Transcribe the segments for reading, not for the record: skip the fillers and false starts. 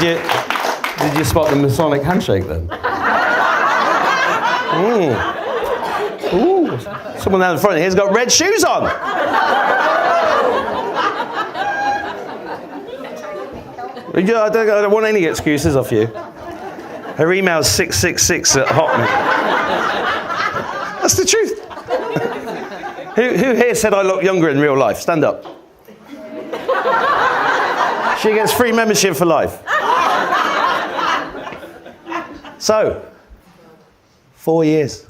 Did you spot the Masonic handshake then? Ooh, someone down the front here's got red shoes on. I don't want any excuses off you. Her email's 666 at Hotmail. That's the truth. Who here said I look younger in real life? Stand up. She gets free membership for life. So, 4 years.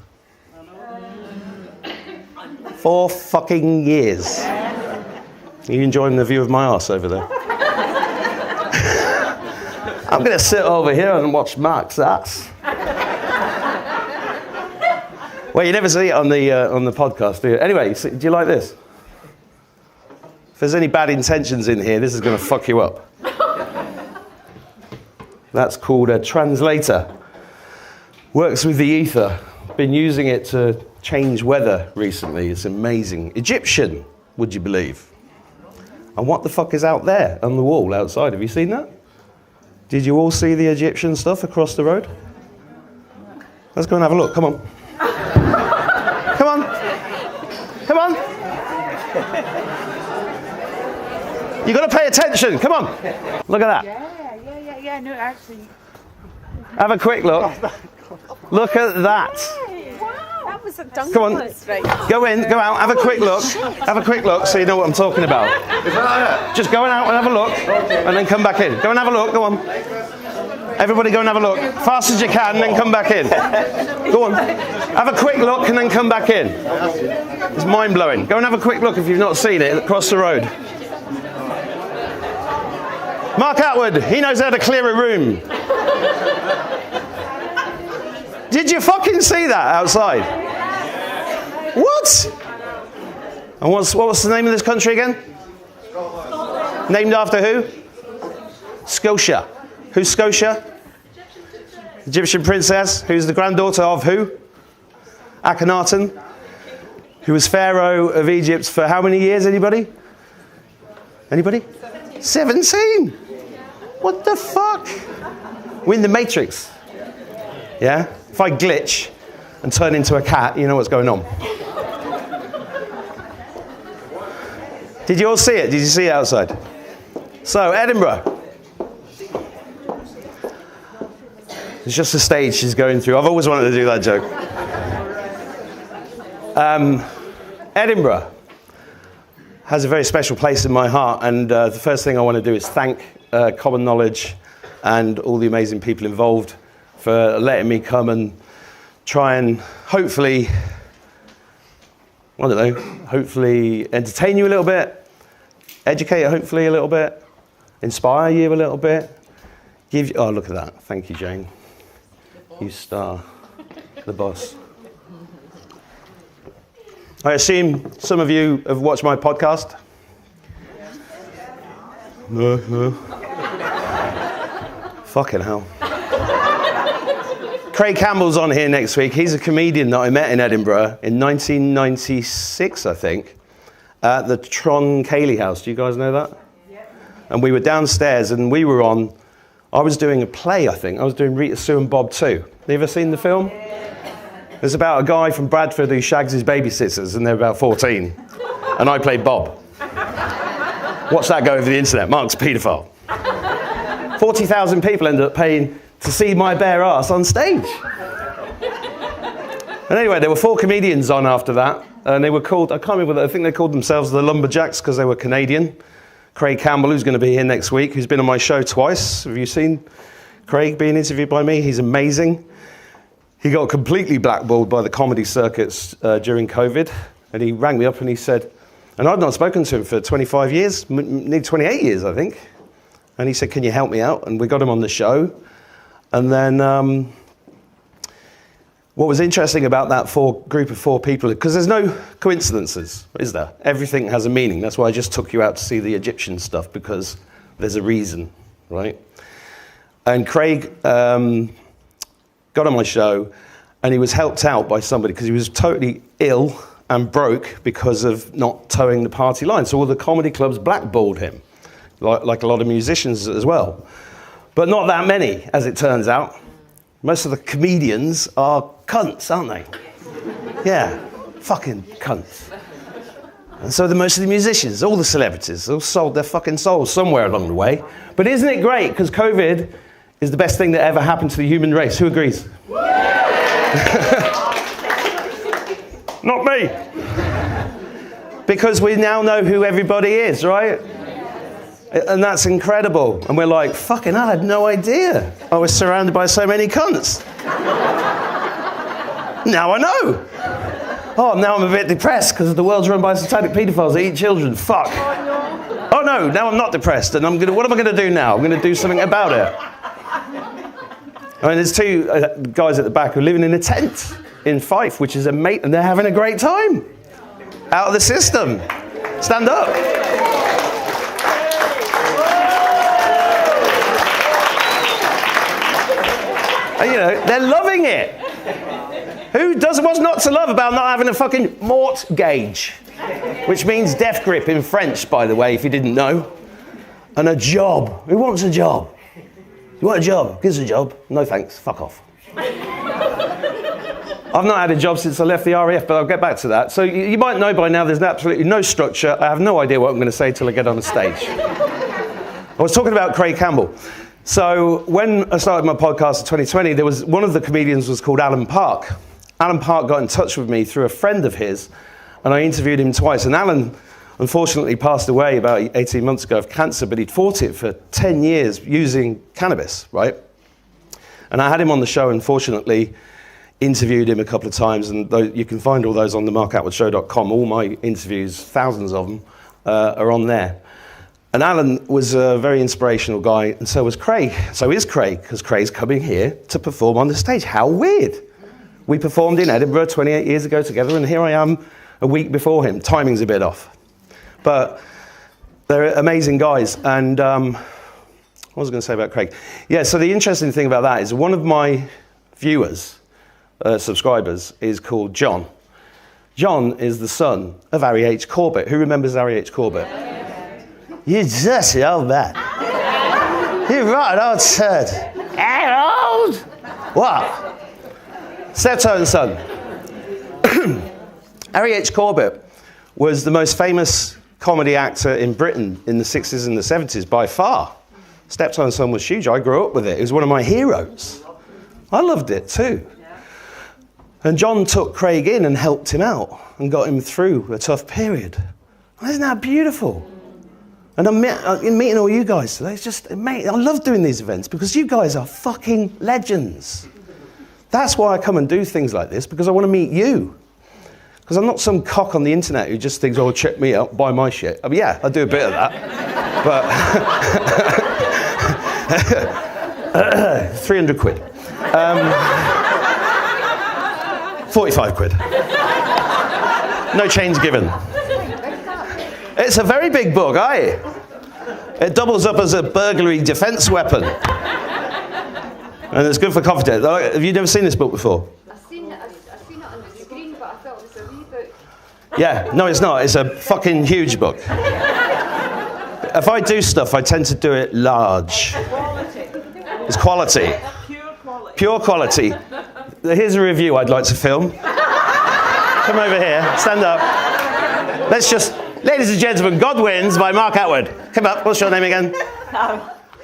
4 fucking years. Are you enjoying the view of my arse over there? I'm going to sit over here and watch Mark's ass. Well, you never see it on the podcast, do you? Anyway, do you like this? If there's any bad intentions in here, this is going to fuck you up. That's called a translator. Works with the ether. Been using it to change weather recently. It's amazing. Egyptian, would you believe? And what the fuck is out there on the wall outside? Have you seen that? Did you all see the Egyptian stuff across the road? Let's go and have a look. Come on. Come on. Come on. You got to pay attention. Come on. Look at that. Yeah. No, actually. Have a quick look. Look at that. Wow. That was a donkey. Come on. Go in, go out, have a quick look. Have a quick look so you know what I'm talking about. Just go out and have a look and then come back in. Go and have a look, go on. Everybody go and have a look. Fast as you can, then come back in. Go on. Have a quick look and then come back in. It's mind-blowing. Go and have a quick look if you've not seen it across the road. Mark Attwood, he knows how to clear a room. Did you fucking see that outside? What? And what's the name of this country again? Named after who? Scotia. Who's Scotia? Egyptian princess. Who's the granddaughter of who? Akhenaten. Who was pharaoh of Egypt for how many years, anybody? Anybody? 17. What the fuck? We're in the Matrix. Yeah? If I glitch and turn into a cat, you know what's going on. Did you all see it? Did you see it outside? So, Edinburgh. It's just a stage she's going through. I've always wanted to do that joke. Edinburgh has a very special place in my heart, and the first thing I want to do is thank Common Knowledge and all the amazing people involved for letting me come and try and hopefully, I don't know, hopefully entertain you a little bit, educate you hopefully a little bit, inspire you a little bit, give you, oh look at that, thank you Jane, you star, the boss. I assume some of you have watched my podcast? No. Fucking hell. Craig Campbell's on here next week. He's a comedian that I met in Edinburgh in 1996, I think, at the Tron Cayley House. Do you guys know that? Yeah. And we were downstairs and I was doing a play, I think. I was doing Rita, Sue and Bob 2. Have you ever seen the film? It's about a guy from Bradford who shags his babysitters and they're about 14. And I played Bob. Watch that go over the internet. Mark's a paedophile. 40,000 people ended up paying to see my bare ass on stage. And anyway, there were 4 comedians on after that. And they were called, I can't remember, I think they called themselves the Lumberjacks because they were Canadian. Craig Campbell, who's going to be here next week, who's been on my show twice. Have you seen Craig being interviewed by me? He's amazing. He got completely blackballed by the comedy circuits during COVID. And he rang me up and he said, and I'd not spoken to him for 25 years, nearly 28 years, I think. And he said, can you help me out? And we got him on the show. And then what was interesting about that group of 4 people, because there's no coincidences, is there? Everything has a meaning. That's why I just took you out to see the Egyptian stuff, because there's a reason, right? And Craig got on my show, and he was helped out by somebody, because he was totally ill and broke because of not towing the party line. So all the comedy clubs blackballed him, like a lot of musicians as well. But not that many, as it turns out. Most of the comedians are cunts, aren't they? Yeah, fucking cunts. And so the most of the musicians, all the celebrities, all sold their fucking souls somewhere along the way. But isn't it great? Because COVID is the best thing that ever happened to the human race. Who agrees? Not me. Because we now know who everybody is, right? And that's incredible. And we're like, fucking hell, I had no idea. I was surrounded by so many cunts. Now I know. Oh, now I'm a bit depressed because the world's run by satanic paedophiles that eat children. Fuck. Oh no, now I'm not depressed. And what am I going to do now? I'm going to do something about it. I mean, there's two guys at the back who are living in a tent in Fife, which is a mate, and they're having a great time. Out of the system. Stand up. And, you know, they're loving it. What's not to love about not having a fucking mortgage? Which means death grip in French, by the way, if you didn't know. And a job. Who wants a job? You want a job? Give us a job. No thanks. Fuck off. I've not had a job since I left the RAF, but I'll get back to that. So you might know by now there's absolutely no structure. I have no idea what I'm going to say till I get on the stage. I was talking about Craig Campbell. So when I started my podcast in 2020, there was one of the comedians was called Alan Park. Alan Park got in touch with me through a friend of his, and I interviewed him twice. And Alan, unfortunately, passed away about 18 months ago of cancer, but he'd fought it for 10 years using cannabis, right? And I had him on the show, and fortunately, interviewed him a couple of times, and you can find all those on the markattwoodshow.com. All my interviews, thousands of them, are on there. And Alan was a very inspirational guy, and so was Craig. So is Craig, because Craig's coming here to perform on the stage. How weird. We performed in Edinburgh 28 years ago together, and here I am a week before him. Timing's a bit off. But they're amazing guys. And what was I going to say about Craig? Yeah, so the interesting thing about that is one of my viewers, subscribers, is called John. John is the son of Harry H. Corbett. Who remembers Harry H. Corbett? You dirty old man. You right old turd. Harold! What? Steptoe and Son. Harry H. Corbett was the most famous comedy actor in Britain in the 60s and the 70s by far. Steptoe and Son was huge. I grew up with it. It was one of my heroes. I loved it too. And John took Craig in and helped him out and got him through a tough period. Isn't that beautiful? And I'm meeting all you guys today. It's just, mate, I love doing these events because you guys are fucking legends. That's why I come and do things like this, because I want to meet you. Because I'm not some cock on the internet who just thinks, oh, check me out, buy my shit. I mean, yeah, I do a bit of that. But 300 quid. 45 quid. No chains given. It's a very big book, aye? It doubles up as a burglary defense weapon. And it's good for confidence. Have you never seen this book before? I've seen it on the screen, but I thought it was a wee book. Yeah, no, it's not. It's a fucking huge book. If I do stuff, I tend to do it large. It's quality. Pure quality. Here's a review I'd like to film. Come over here. Stand up. Let's just... Ladies and gentlemen, God Wins by Mark Attwood. Come up. What's your name again?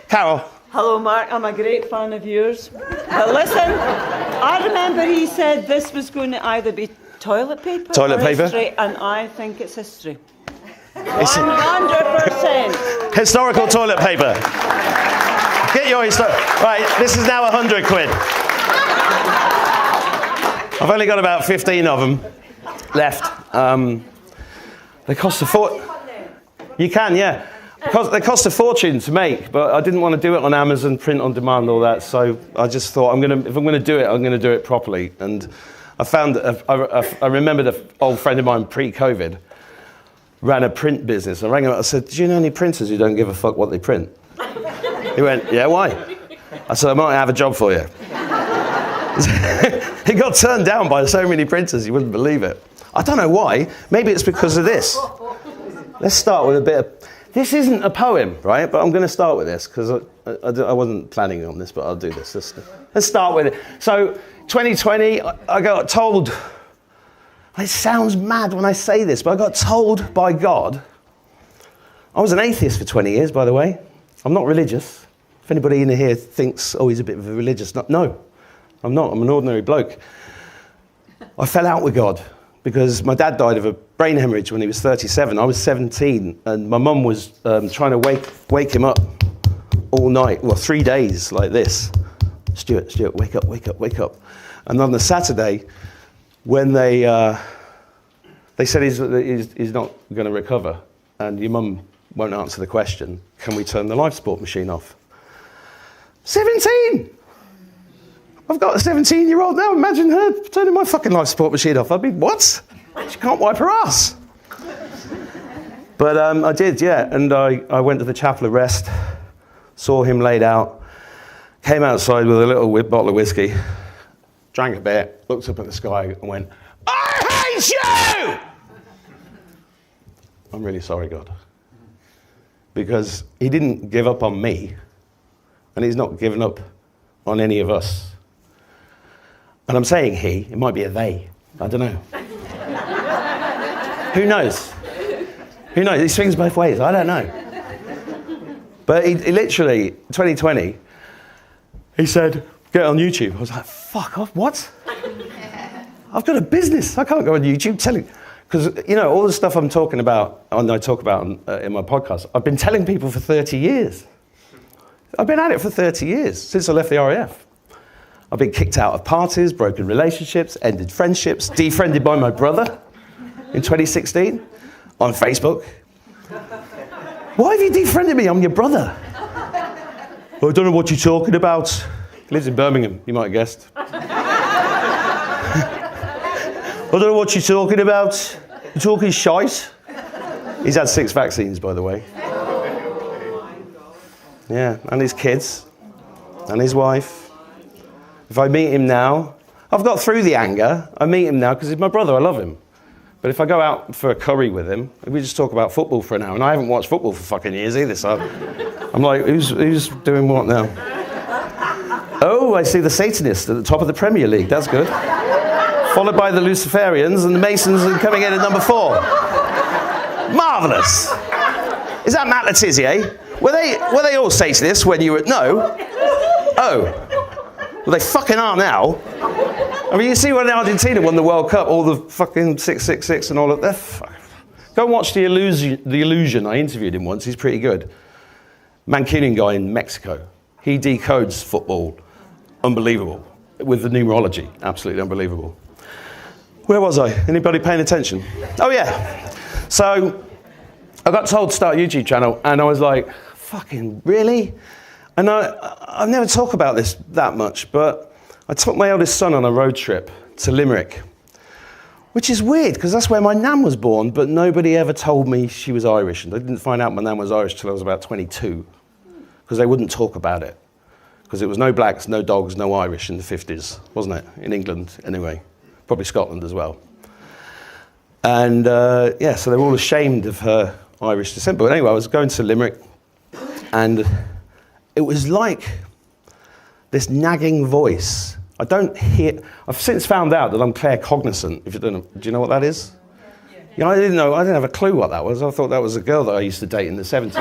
Carol. Hello, Mark. I'm a great fan of yours. But listen, I remember he said this was going to either be toilet paper or history, and I think it's history. 100%. Historical toilet paper. Get your Right, this is now 100 quid. I've only got about 15 of them left. They cost a fortune. You can, yeah. They cost a fortune to make, but I didn't want to do it on Amazon, print on demand, all that. So I just thought, if I'm going to do it, I'm going to do it properly. And I found that I remembered an old friend of mine pre-COVID ran a print business. I rang him up. I said, "Do you know any printers who don't give a fuck what they print?" He went, "Yeah, why?" I said, "I might have a job for you." He got turned down by so many printers, you wouldn't believe it. I don't know why. Maybe it's because of this. Let's start with a bit of This isn't a poem, right? But I'm going to start with this because I wasn't planning on this, but I'll do this. Let's start with it. So 2020, I got told, it sounds mad when I say this, but I got told by God. I was an atheist for 20 years, by the way. I'm not religious. If anybody in here thinks, oh, he's a bit of a religious nut, no, I'm not. I'm an ordinary bloke. I fell out with God because my dad died of a brain hemorrhage when he was 37. I was 17, and my mum was trying to wake him up all night, well, 3 days like this. Stuart, wake up, wake up, wake up. And on the Saturday, when they said he's not going to recover, and your mum won't answer the question, can we turn the life support machine off? 17! I've got a 17-year-old now. Imagine her turning my fucking life support machine off. I'd be, what? She can't wipe her ass. But I did, yeah. And I went to the chapel of rest, saw him laid out, came outside with a little bottle of whiskey, drank a bit, looked up at the sky and went, I hate you! I'm really sorry, God. Because he didn't give up on me, and he's not given up on any of us. And I'm saying he, it might be a they, I don't know. Who knows? Who knows? He swings both ways, I don't know. But he literally, 2020, he said, get on YouTube. I was like, fuck off, what? I've got a business, I can't go on YouTube telling. Because, you know, all the stuff I'm talking about, and I talk about in my podcast, I've been telling people for 30 years. I've been at it for 30 years, since I left the RAF. I've been kicked out of parties, broken relationships, ended friendships, defriended by my brother in 2016 on Facebook. Why have you defriended me? I'm your brother. Well, I don't know what you're talking about. He lives in Birmingham, you might have guessed. I don't know what you're talking about. You're talking shite. He's had 6 vaccines, by the way. Yeah, and his kids, and his wife. If I meet him now, I've got through the anger. I meet him now because he's my brother, I love him. But if I go out for a curry with him, we just talk about football for an hour, and I haven't watched football for fucking years either, so I'm like, who's doing what now? Oh, I see the Satanists at the top of the Premier League, that's good. Followed by the Luciferians, and the Masons are coming in at number 4. Marvellous. Is that Matt Letizia? Were they all Satanists when you were... No. Oh. Well, they fucking are now. I mean, you see when Argentina won the World Cup, all the fucking 666 and all of that. Go and watch The Illusion. I interviewed him once. He's pretty good. Mancunian guy in Mexico. He decodes football. Unbelievable. With the numerology. Absolutely unbelievable. Where was I? Anybody paying attention? Oh, yeah. So I got told to start a YouTube channel, and I was like, fucking really? And I never talk about this that much, but I took my eldest son on a road trip to Limerick, which is weird, because that's where my nan was born, but nobody ever told me she was Irish. And I didn't find out my nan was Irish till I was about 22, because they wouldn't talk about it. Because it was no blacks, no dogs, no Irish in the 50s, wasn't it? In England, anyway. Probably Scotland as well. And yeah, so they were all ashamed of her Irish descent. But anyway, I was going to Limerick, and it was like this nagging voice. I've since found out that I'm claircognizant, if you don't know. Do you know what that is? Yeah. I didn't have a clue what that was. I thought that was a girl that I used to date in the 70s.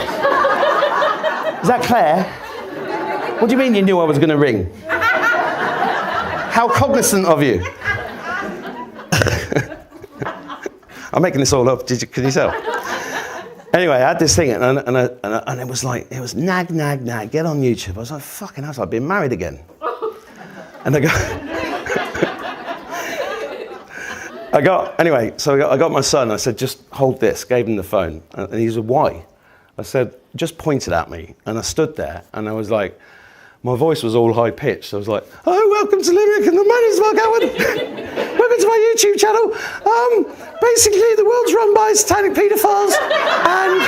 Is that Claire? What do you mean you knew I was going to ring? How cognizant of you? I'm making this all up, can you tell? Anyway, I had this thing, and it was like, it was nag, get on YouTube. I was like, fucking hell, I've been married again. And I got my son, I said, just hold this, gave him the phone. And he said, why? I said, just pointed at me. And I stood there, and I was like, my voice was all high-pitched. I was like, oh, welcome to Limerick, and my name's Mark Attwood. Welcome to my YouTube channel. Basically, the world's run by satanic paedophiles, and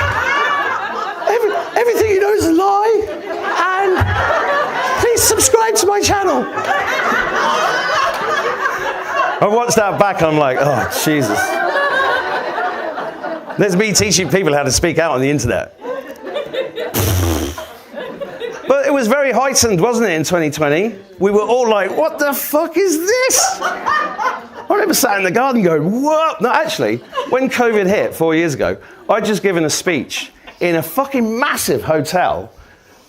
everything you know is a lie, and please subscribe to my channel. I watched that back, and I'm like, oh, Jesus. There's me teaching people how to speak out on the internet. It was very heightened, wasn't it, in 2020? We were all like, what the fuck is this? I remember sat in the garden going, what? No, actually, when COVID hit 4 years ago, I'd just given a speech in a fucking massive hotel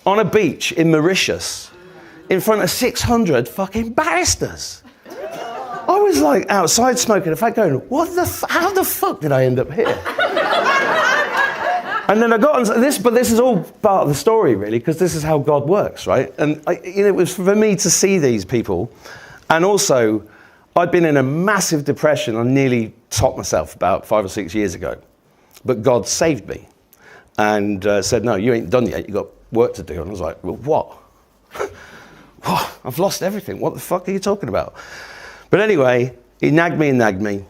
on a beach in Mauritius in front of 600 fucking barristers. I was like outside smoking a fag going, how the fuck did I end up here? And then I got on this, but this is all part of the story, really, because this is how God works, right? And it was for me to see these people. And also, I'd been in a massive depression. I nearly topped myself about 5 or 6 years ago. But God saved me and said, no, you ain't done yet. You've got work to do. And I was like, well, what? What? I've lost everything. What the fuck are you talking about? But anyway, he nagged me.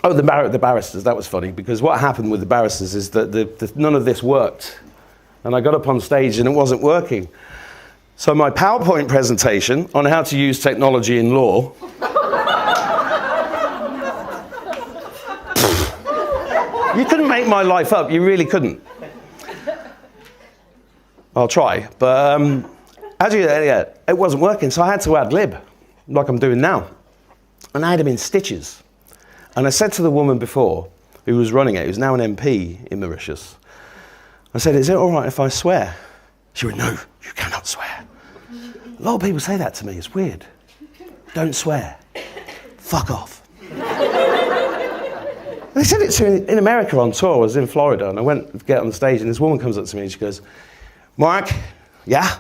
Oh, the barristers, that was funny, because what happened with the barristers is that none of this worked. And I got up on stage and it wasn't working. So my PowerPoint presentation on how to use technology in law you couldn't make my life up, you really couldn't. I'll try, but it wasn't working, so I had to ad-lib, like I'm doing now. And I had him in stitches. And I said to the woman before, who was running it, who's now an MP in Mauritius, I said, is it all right if I swear? She went, no, you cannot swear. A lot of people say that to me, it's weird. Don't swear. Fuck off. They said it to me in America on tour. I was in Florida, and I went to get on the stage, and this woman comes up to me, and she goes, Mark, yeah?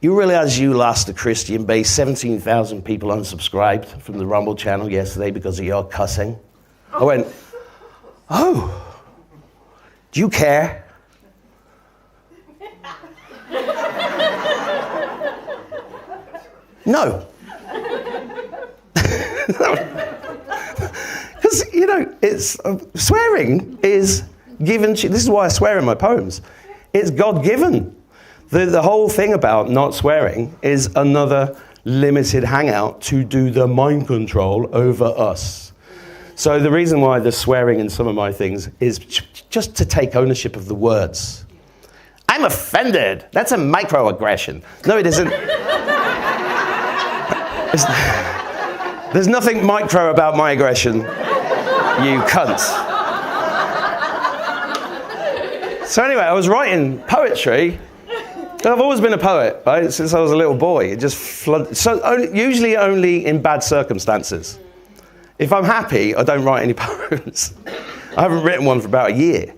You realize you lost a Christian base, 17,000 people unsubscribed from the Rumble channel yesterday because of your cussing? I went, oh, do you care? No. Because, it's swearing is given. This is why I swear in my poems. It's God-given. The whole thing about not swearing is another limited hangout to do the mind control over us. So the reason why there's swearing in some of my things is just to take ownership of the words. I'm offended. That's a microaggression. No, it isn't. There's nothing micro about my aggression, you cunts. So anyway, I was writing poetry. I've always been a poet, right? Since I was a little boy. It just flooded. So usually only in bad circumstances. If I'm happy, I don't write any poems. I haven't written one for about a year.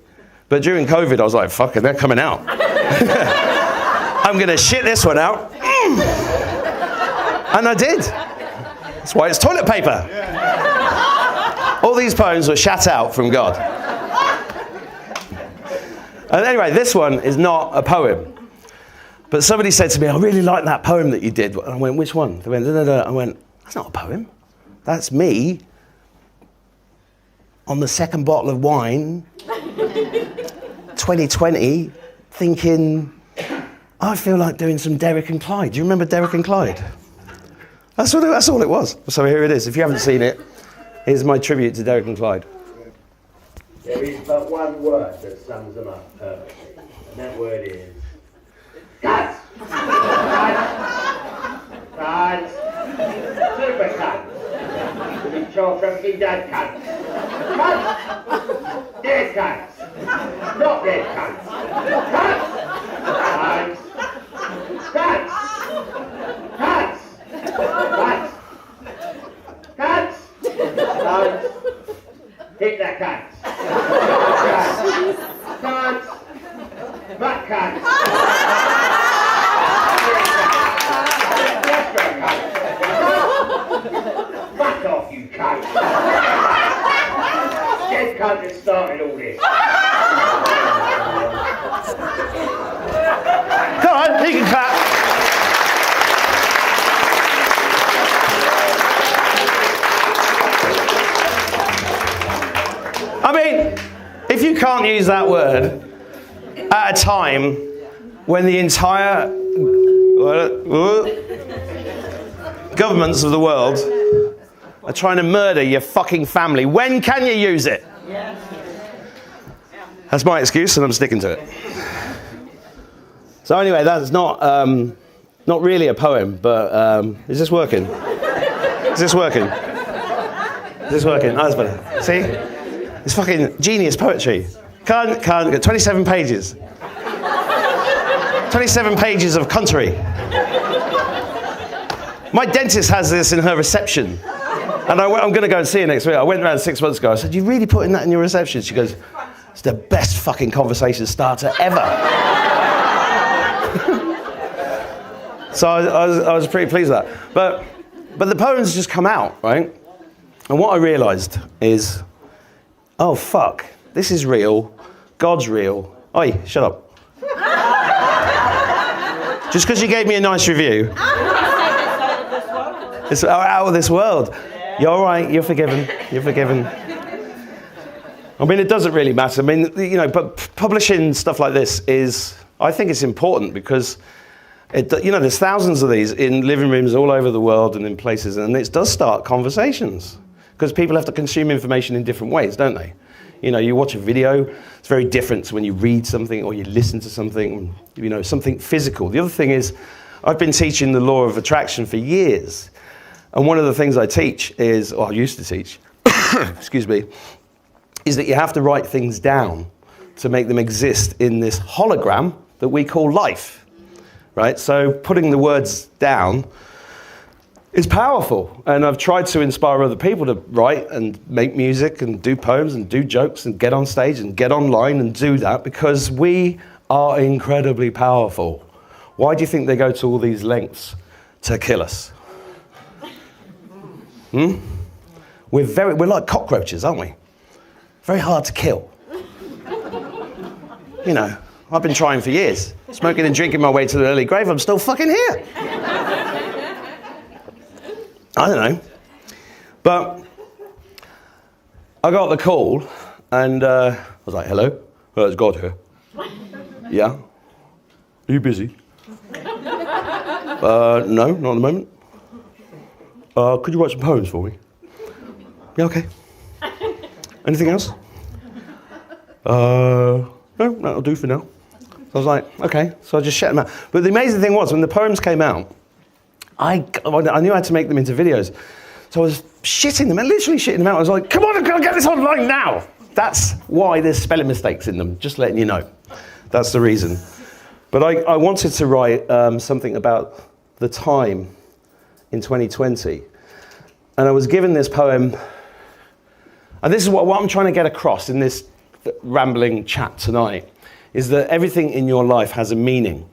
But during COVID, I was like, fuck it, they're coming out. I'm going to shit this one out. And I did. That's why it's toilet paper. All these poems were shat out from God. And anyway, this one is not a poem. But somebody said to me, I really like that poem that you did. And I went, which one? They went, da, da, da. I went, that's not a poem. That's me on the second bottle of wine, 2020, thinking, I feel like doing some Derek and Clyde. Do you remember Derek and Clyde? That's all it was. So here it is. If you haven't seen it, here's my tribute to Derek and Clyde. There is but one word that sums them up perfectly, and that word is cunt! Cunt! Super cunt! With your fucking dad cunt! Cunt! Dead cunts! Not dead cunts! Cunt! Cunts! Cunts! Cunts! Cunts! Cunts! Hit that cunts! Cunts! Butt cunts! Fuck off, you cunt! Dead cunt that started all this. Come on, you can clap. I mean, if you can't use that word at a time when the entire governments of the world are trying to murder your fucking family, when can you use it? That's my excuse and I'm sticking to it. So anyway, that's not really a poem, but is this working? Is this working? Is this working? Oh, that's better. See? It's fucking genius poetry. Can't, 27 pages. 27 pages of country. My dentist has this in her reception. And I'm going to go and see her next week. I went around 6 months ago. I said, you really putting that in your reception? She goes, it's the best fucking conversation starter ever. So I was pretty pleased with that. But the poems just come out, right? And what I realised is, oh, fuck, this is real. God's real. Oi, shut up. Just because you gave me a nice review. It's out of this world. You're all right, you're forgiven. You're forgiven. I mean, it doesn't really matter. I mean, you know, but publishing stuff like this is, I think it's important because, there's thousands of these in living rooms all over the world and in places, and it does start conversations because people have to consume information in different ways, don't they? You know, you watch a video, it's very different to when you read something or you listen to something, something physical. The other thing is, I've been teaching the law of attraction for years. And one of the things I teach is, or I used to teach, excuse me, is that you have to write things down to make them exist in this hologram that we call life, right? So putting the words down is powerful. And I've tried to inspire other people to write and make music and do poems and do jokes and get on stage and get online and do that because we are incredibly powerful. Why do you think they go to all these lengths to kill us? We're like cockroaches, aren't we? Very hard to kill. You know, I've been trying for years. Smoking and drinking my way to the early grave, I'm still fucking here. I don't know. But I got the call and I was like, hello? It's God here. Yeah? Are you busy? No, not at the moment. Could you write some poems for me? Yeah, okay. Anything else? No, that'll do for now. So I was like, okay. So I just shut them out. But the amazing thing was, when the poems came out, I knew I had to make them into videos. So I was shitting them, and literally shitting them out. I was like, come on, I've got to get this online now. That's why there's spelling mistakes in them, just letting you know. That's the reason. But I wanted to write something about the time in 2020. And I was given this poem. And this is what I'm trying to get across in this rambling chat tonight, is that everything in your life has a meaning.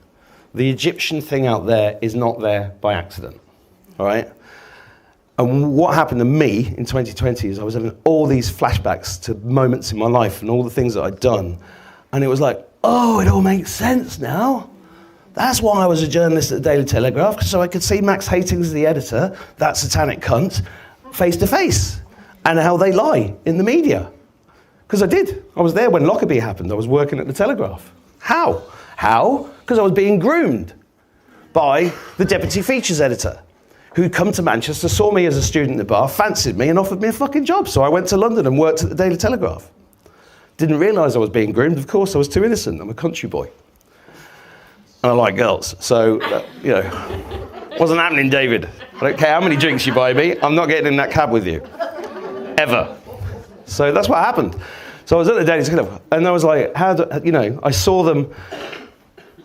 The Egyptian thing out there is not there by accident, all right? And what happened to me in 2020 is I was having all these flashbacks to moments in my life and all the things that I'd done. And it was like, oh, it all makes sense now. That's why I was a journalist at the Daily Telegraph, so I could see Max Hatings, the editor, that satanic cunt, face to face, and how they lie in the media. Because I did. I was there when Lockerbie happened. I was working at the Telegraph. How? How? Because I was being groomed by the deputy features editor, who'd come to Manchester, saw me as a student in the bar, fancied me, and offered me a fucking job. So I went to London and worked at the Daily Telegraph. Didn't realise I was being groomed. Of course, I was too innocent. I'm a country boy. And I like girls. So, wasn't happening, David. I don't care how many drinks you buy me. I'm not getting in that cab with you. Ever. So that's what happened. So I was at the Daily Telegraph, and I was like, I saw them.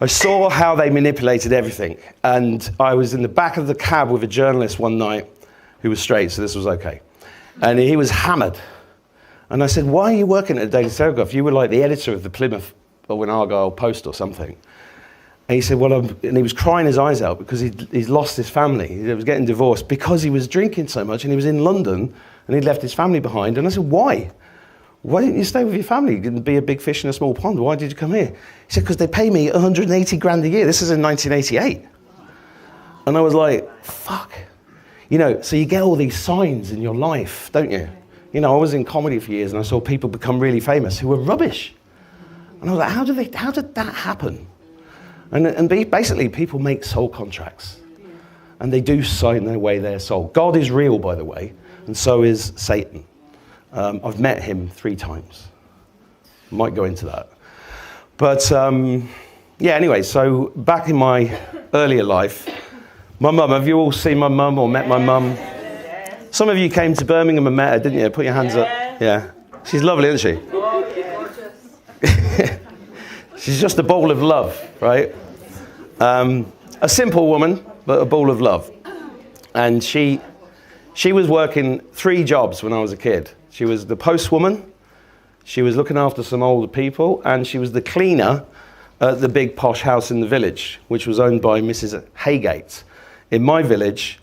I saw how they manipulated everything. And I was in the back of the cab with a journalist one night who was straight, so this was okay. And he was hammered. And I said, why are you working at the Daily Telegraph? You were like the editor of the Plymouth or an Argyle Post or something. And he said, and he was crying his eyes out because he's lost his family. He was getting divorced because he was drinking so much, and he was in London and he'd left his family behind. And I said, why? Why didn't you stay with your family? You didn't be a big fish in a small pond. Why did you come here? He said, because they pay me 180 grand a year. This is in 1988. And I was like, fuck. So you get all these signs in your life, don't you? I was in comedy for years and I saw people become really famous who were rubbish. And I was like, how did that happen? And basically people make soul contracts. And they do sign away their soul. God is real, by the way, and so is Satan. I've met him 3 times. Might go into that. But, yeah, anyway, so back in my earlier life, my mum, have you all seen my mum or met my mum? Some of you came to Birmingham and met her, didn't you? Put your hands up. Yeah. She's lovely, isn't she? She's just a ball of love, right? A simple woman, but a ball of love. And she was working 3 jobs when I was a kid. She was the postwoman, she was looking after some older people, and she was the cleaner at the big posh house in the village, which was owned by Mrs. Haygate. In my village,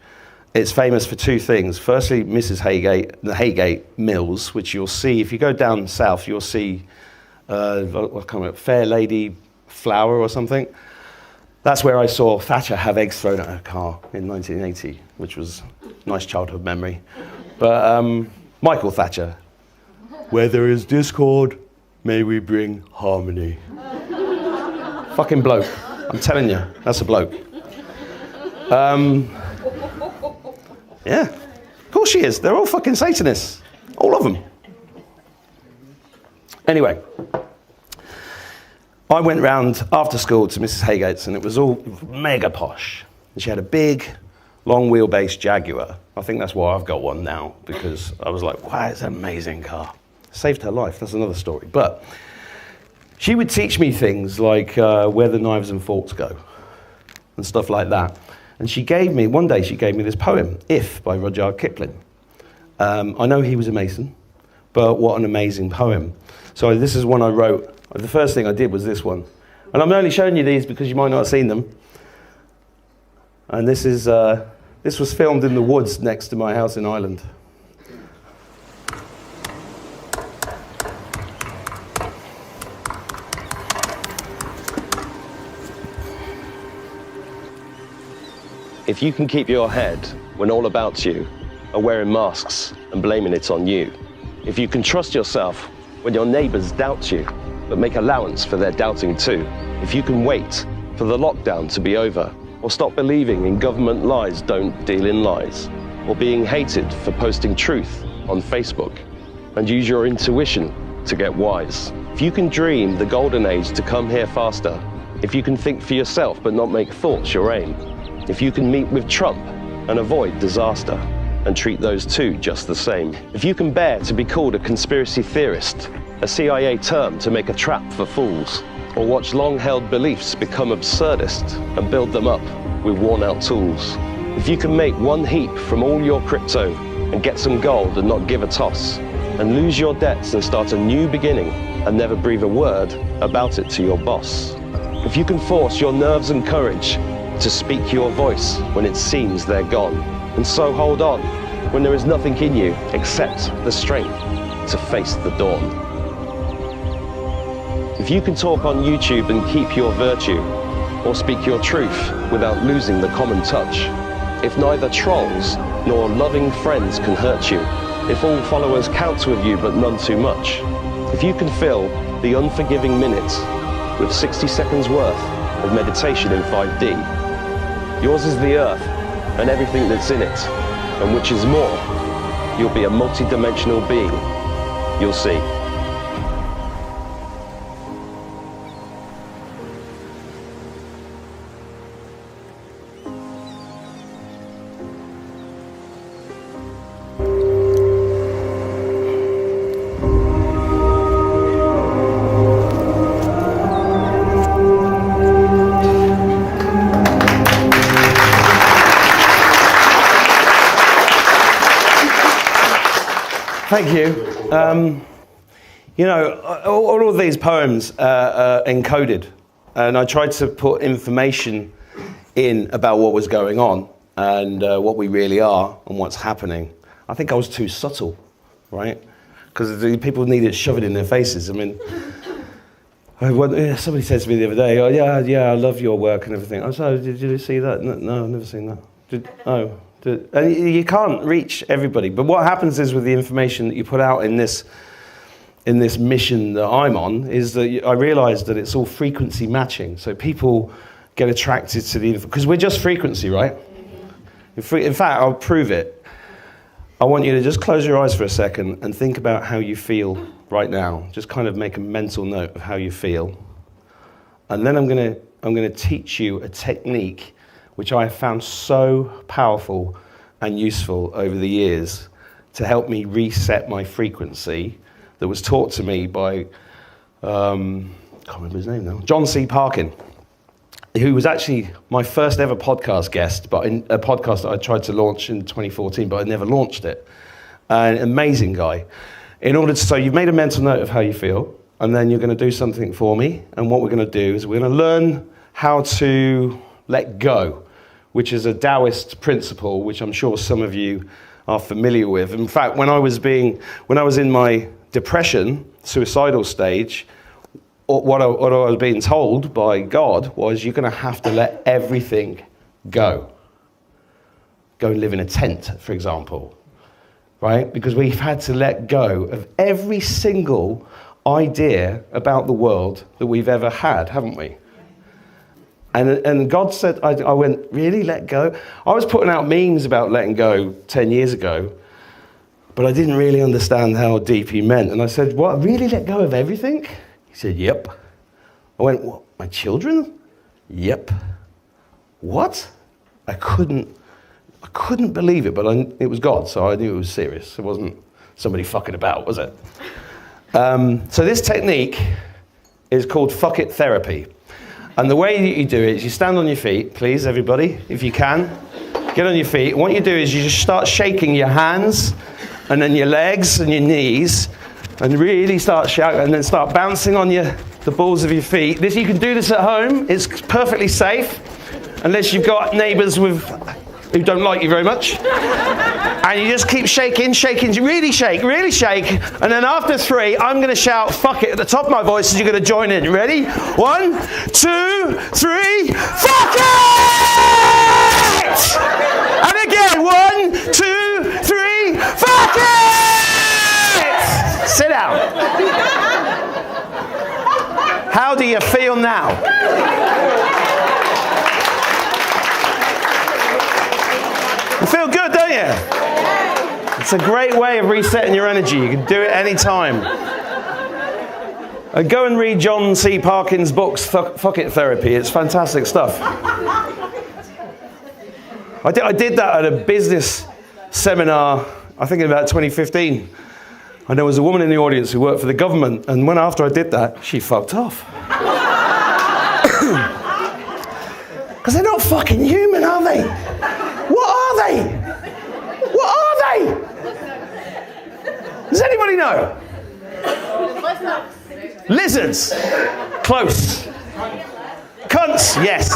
it's famous for 2 things. Firstly, Mrs. Haygate, the Haygate Mills, which you'll see, if you go down south, you'll see, I can't remember, Fair Lady Flour or something. That's where I saw Thatcher have eggs thrown at her car in 1980, which was a nice childhood memory. But Michael Thatcher, where there is discord, may we bring harmony. Fucking bloke. I'm telling you, that's a bloke. Yeah, of course she is. They're all fucking Satanists. All of them. Anyway, I went round after school to Mrs. Haygate's and it was all mega posh. And she had a big, long wheelbase Jaguar. I think that's why I've got one now, because I was like, wow, it's an amazing car. Saved her life, that's another story. But she would teach me things like where the knives and forks go and stuff like that. And one day she gave me this poem, If, by Rudyard Kipling. I know he was a Mason, but what an amazing poem. So this is one I wrote. The first thing I did was this one. And I'm only showing you these because you might not have seen them. And this was filmed in the woods next to my house in Ireland. If you can keep your head when all about you are wearing masks and blaming it on you, if you can trust yourself when your neighbours doubt you, but make allowance for their doubting too, if you can wait for the lockdown to be over, or stop believing in government lies don't deal in lies, or being hated for posting truth on Facebook, and use your intuition to get wise. If you can dream the golden age to come here faster, if you can think for yourself but not make thoughts your aim, if you can meet with Trump and avoid disaster, and treat those two just the same. If you can bear to be called a conspiracy theorist, a CIA term to make a trap for fools, or watch long-held beliefs become absurdist and build them up with worn-out tools. If you can make one heap from all your crypto and get some gold and not give a toss, and lose your debts and start a new beginning and never breathe a word about it to your boss. If you can force your nerves and courage to speak your voice when it seems they're gone, and so hold on when there is nothing in you except the strength to face the dawn. If you can talk on YouTube and keep your virtue, or speak your truth without losing the common touch, if neither trolls nor loving friends can hurt you, if all followers count with you but none too much, if you can fill the unforgiving minutes with 60 seconds worth of meditation in 5D, yours is the earth and everything that's in it, and which is more, you'll be a multi-dimensional being. You'll see. Thank you. You know, all of these poems are encoded, and I tried to put information in about what was going on and what we really are and what's happening. I think I was too subtle, right? Because the people need it shoved in their faces. I mean, somebody said to me the other day, "Oh yeah, I love your work and everything." I said, "Oh, did you see that?" No, I've never seen that. And you can't reach everybody, but what happens is with the information that you put out in this mission that I'm on, is that I realize that it's all frequency matching. So people get attracted to the, because we're just frequency, right? In fact, I'll prove it. I want you to just close your eyes for a second and think about how you feel right now. Just kind of make a mental note of how you feel. And then I'm going to I'm going to teach you a technique which I have found so powerful and useful over the years to help me reset my frequency, that was taught to me by, I can't remember his name now, John C. Parkin, who was actually my first ever podcast guest, but in a podcast that I tried to launch in 2014, but I never launched it. An amazing guy. So you've made a mental note of how you feel, and then you're going to do something for me, and what we're going to do is we're going to learn how to let go, which is a Taoist principle, which I'm sure some of you are familiar with. In fact, when I was in my depression, suicidal stage, what I was being told by God was, you're going to have to let everything go. Go and live in a tent, for example, right? Because we've had to let go of every single idea about the world that we've ever had, haven't we? And God said, I went, really, let go? I was putting out memes about letting go 10 years ago, but I didn't really understand how deep he meant. And I said, what, really let go of everything? He said, yep. I went, what, my children? Yep. What? I couldn't believe it, but it was God, so I knew it was serious. It wasn't somebody fucking about, was it? So this technique is called fuck it therapy. And the way that you do it is you stand on your feet, please, everybody, if you can. Get on your feet. And what you do is you just start shaking your hands and then your legs and your knees and really start shouting and then start bouncing on the balls of your feet. You can do this at home. It's perfectly safe, unless you've got neighbours who don't like you very much. And you just keep shaking, really shake. And then after 3, I'm going to shout, fuck it, at the top of my voice, and you're going to join in. Ready? 1, 2, 3, fuck it! And again, 1, 2, 3, fuck it! Sit down. How do you feel now? You feel good, don't you? It's a great way of resetting your energy. You can do it anytime. Go and read John C. Parkin's books, Fuck It Therapy. It's fantastic stuff. I did that at a business seminar, I think in about 2015. And there was a woman in the audience who worked for the government. And after I did that, she fucked off. Because they're not fucking human, are they? What are they? What are they? Does anybody know? Lizards. Close. Cunts. Yes.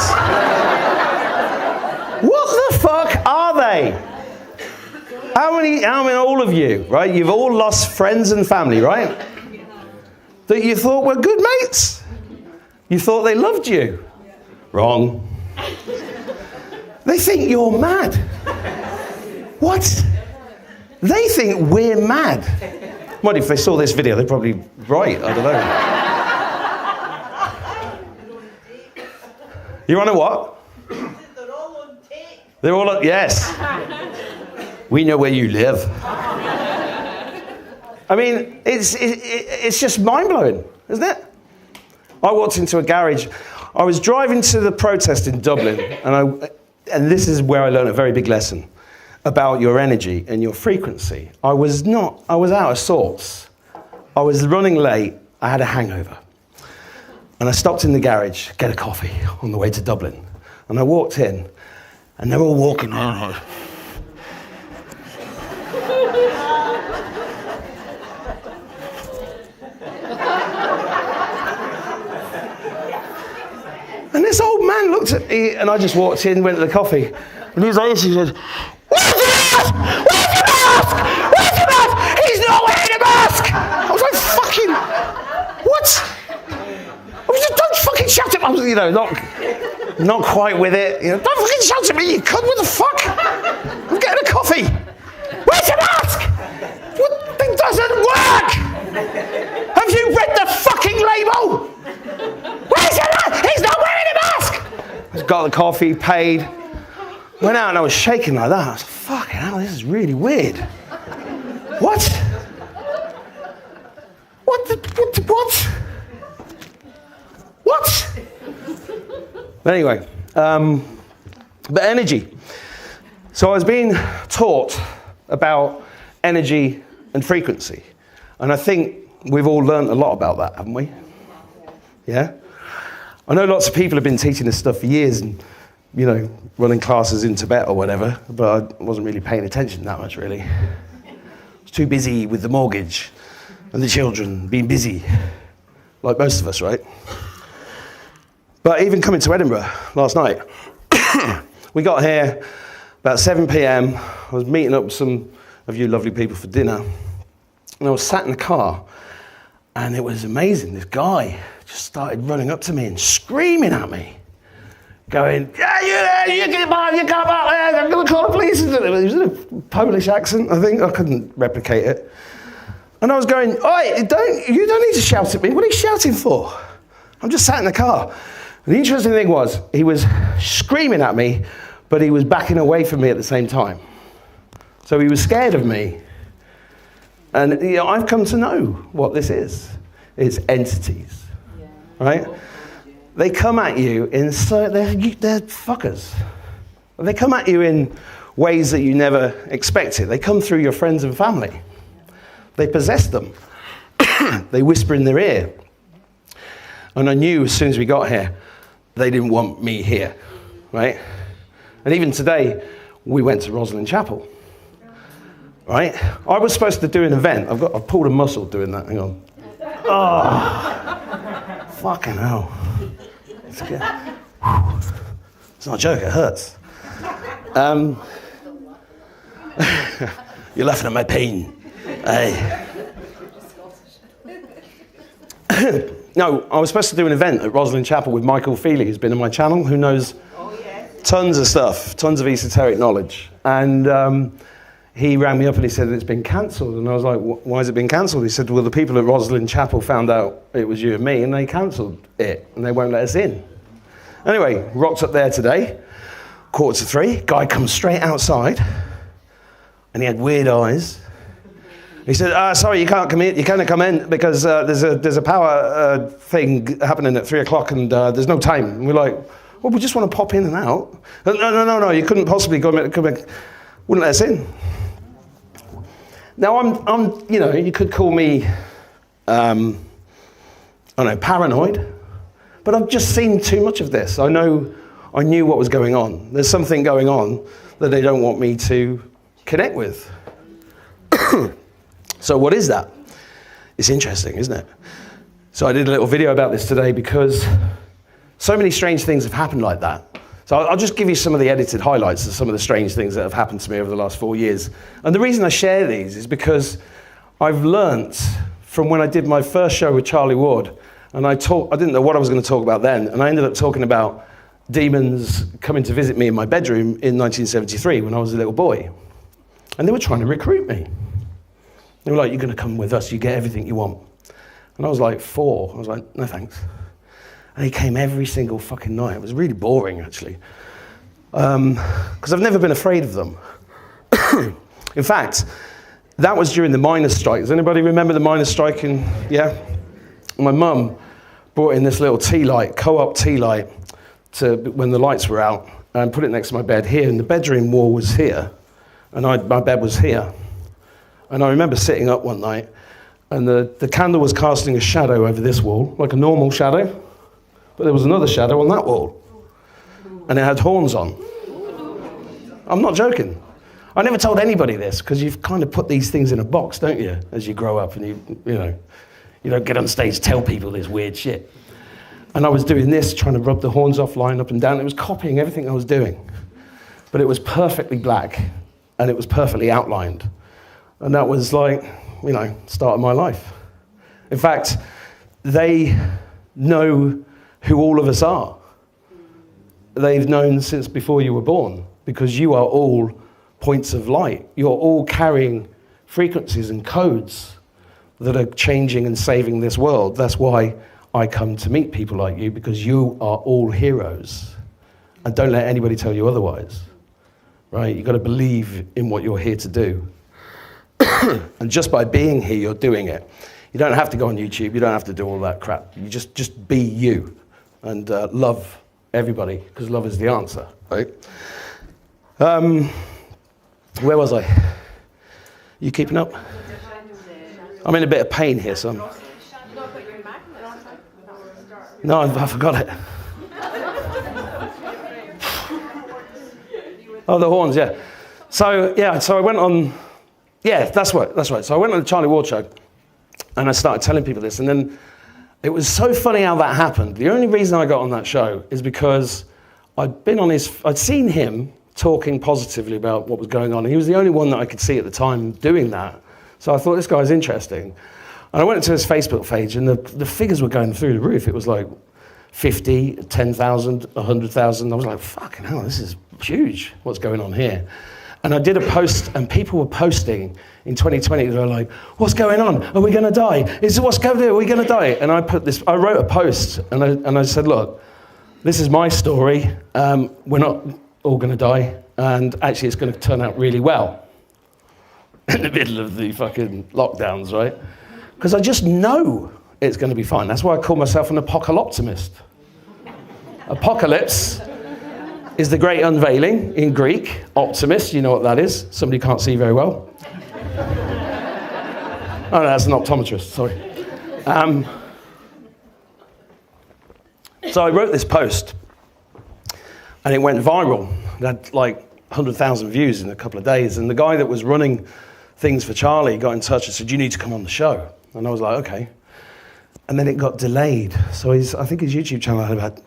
What the fuck are they? How many, all of you, right? You've all lost friends and family, right? That you thought were good mates. You thought they loved you. Wrong. They think you're mad. What? They think we're mad. Well, if they saw this video, they're probably right. I don't know. You're on a what? They're all on tape. They're all on, yes. We know where you live. I mean, it's just mind-blowing, isn't it? I walked into a garage. I was driving to the protest in Dublin, and this is where I learned a very big lesson about your energy and your frequency. I was out of sorts. I was running late. I had a hangover. And I stopped in the garage, get a coffee on the way to Dublin. And I walked in, and they're all walking around. And this old man looked at me, and I just walked in, went to the coffee, and he was like this, he said, "Where's your mask? Where's your mask? Where's your mask? He's not wearing a mask!" I was like, fucking, what? I was like, don't fucking shout at me. I was, not quite with it. Don't fucking shout at me, you cunt, what the fuck? I'm getting a coffee. Where's your mask? What? It doesn't work! Have you read the fucking label? Where's your mask? He's not wearing a mask! I got the coffee, paid, went out, and I was shaking like that. I was like, fucking hell, this is really weird. What? What? But anyway, but energy. So I was being taught about energy and frequency. And I think we've all learned a lot about that, haven't we? Yeah? I know lots of people have been teaching this stuff for years and, you know, running classes in Tibet or whatever, but I wasn't really paying attention that much, really. I was too busy with the mortgage and the children, being busy, like most of us, right? But even coming to Edinburgh last night, we got here about 7 p.m. I was meeting up with some of you lovely people for dinner, and I was sat in the car, and it was amazing. This guy just started running up to me and screaming at me, going, "Yeah, you get out, you come out there, I'm going to call the police." It was in a Polish accent, I think. I couldn't replicate it. And I was going, "Oi, you don't need to shout at me. What are you shouting for? I'm just sat in the car." And the interesting thing was, he was screaming at me, but he was backing away from me at the same time. So he was scared of me. And you know, I've come to know what this is. It's entities, right? They come at you in, so they're fuckers. They come at you in ways that you never expected. They come through your friends and family. They possess them. They whisper in their ear. And I knew as soon as we got here, they didn't want me here, right? And even today, we went to Rosalind Chapel, right? I was supposed to do an event. I've pulled a muscle doing that. Hang on. Oh, fucking hell. It's not a joke, it hurts. You're laughing at my pain. Hey. No, I was supposed to do an event at Rosalind Chapel with Michael Feely, who's been on my channel, who knows tons of stuff, tons of esoteric knowledge. And he rang me up and he said it's been cancelled. And I was like, why has it been cancelled? He said, well, the people at Rosalind Chapel found out it was you and me, and they cancelled it, and they won't let us in. Anyway, rocked up there today, 2:45. Guy comes straight outside, and he had weird eyes. He said, sorry, you can't come in. You can't come in because there's a power thing happening at 3 o'clock and there's no time. And we're like, well, we just want to pop in and out. No, you couldn't possibly come in. Wouldn't let us in. Now, I'm, you know, you could call me, I don't know, paranoid, but I've just seen too much of this. I knew what was going on. There's something going on that they don't want me to connect with. So what is that? It's interesting, isn't it? So I did a little video about this today because so many strange things have happened like that. So I'll just give you some of the edited highlights of some of the strange things that have happened to me over the last 4 years. And the reason I share these is because I've learnt from when I did my first show with Charlie Ward, and I didn't know what I was going to talk about then, and I ended up talking about demons coming to visit me in my bedroom in 1973 when I was a little boy. And they were trying to recruit me. They were like, you're going to come with us, you get everything you want. And I was like 4. I was like, no thanks. And he came every single fucking night. It was really boring, actually. Because I've never been afraid of them. In fact, that was during the miners' strike. Does anybody remember the miners' strike? Yeah? My mum brought in this little tea light, co-op tea light, when the lights were out, and put it next to my bed here. And the bedroom wall was here, and my bed was here. And I remember sitting up one night, and the candle was casting a shadow over this wall, like a normal shadow, but there was another shadow on that wall, and it had horns on. I'm not joking. I never told anybody this, because you've kind of put these things in a box, don't you, as you grow up, and you don't get on stage, tell people this weird shit. And I was doing this, trying to rub the horns off, lying up and down. It was copying everything I was doing, but it was perfectly black, and it was perfectly outlined. And that was like, start of my life. In fact, they know who all of us are. They've known since before you were born, because you are all points of light. You're all carrying frequencies and codes that are changing and saving this world. That's why I come to meet people like you, because you are all heroes. And don't let anybody tell you otherwise, right? You've got to believe in what you're here to do. And just by being here, you're doing it. You don't have to go on YouTube. You don't have to do all that crap. You just be you and love everybody, because love is the answer, right? Where was I? You keeping up? I'm in a bit of pain here, so no, I forgot it. Oh, the horns, yeah. So I went on, that's right. So I went on the Charlie Ward show, and I started telling people this, and then it was so funny how that happened. The only reason I got on that show is because I'd seen him talking positively about what was going on. He was the only one that I could see at the time doing that. So I thought, this guy's interesting. And I went to his Facebook page, and the figures were going through the roof. It was like 50, 10,000, 100,000. I was like, fucking hell, this is huge. What's going on here? And I did a post, and people were posting in 2020. They were like, what's going on? Are we going to die? What's going on? Are we going to die? And I wrote a post, and I said, look, this is my story. We're not all going to die, and actually it's going to turn out really well in the middle of the fucking lockdowns, right? Because I just know it's going to be fine. That's why I call myself an apocalyptimist. Apocalypse is the great unveiling in Greek. Optimist, you know what that is. Somebody can't see very well. Oh, no, that's an optometrist, sorry. So I wrote this post, and it went viral. It had like 100,000 views in a couple of days. And the guy that was running things for Charlie got in touch and said, you need to come on the show. And I was like, okay. And then it got delayed. So I think his YouTube channel had about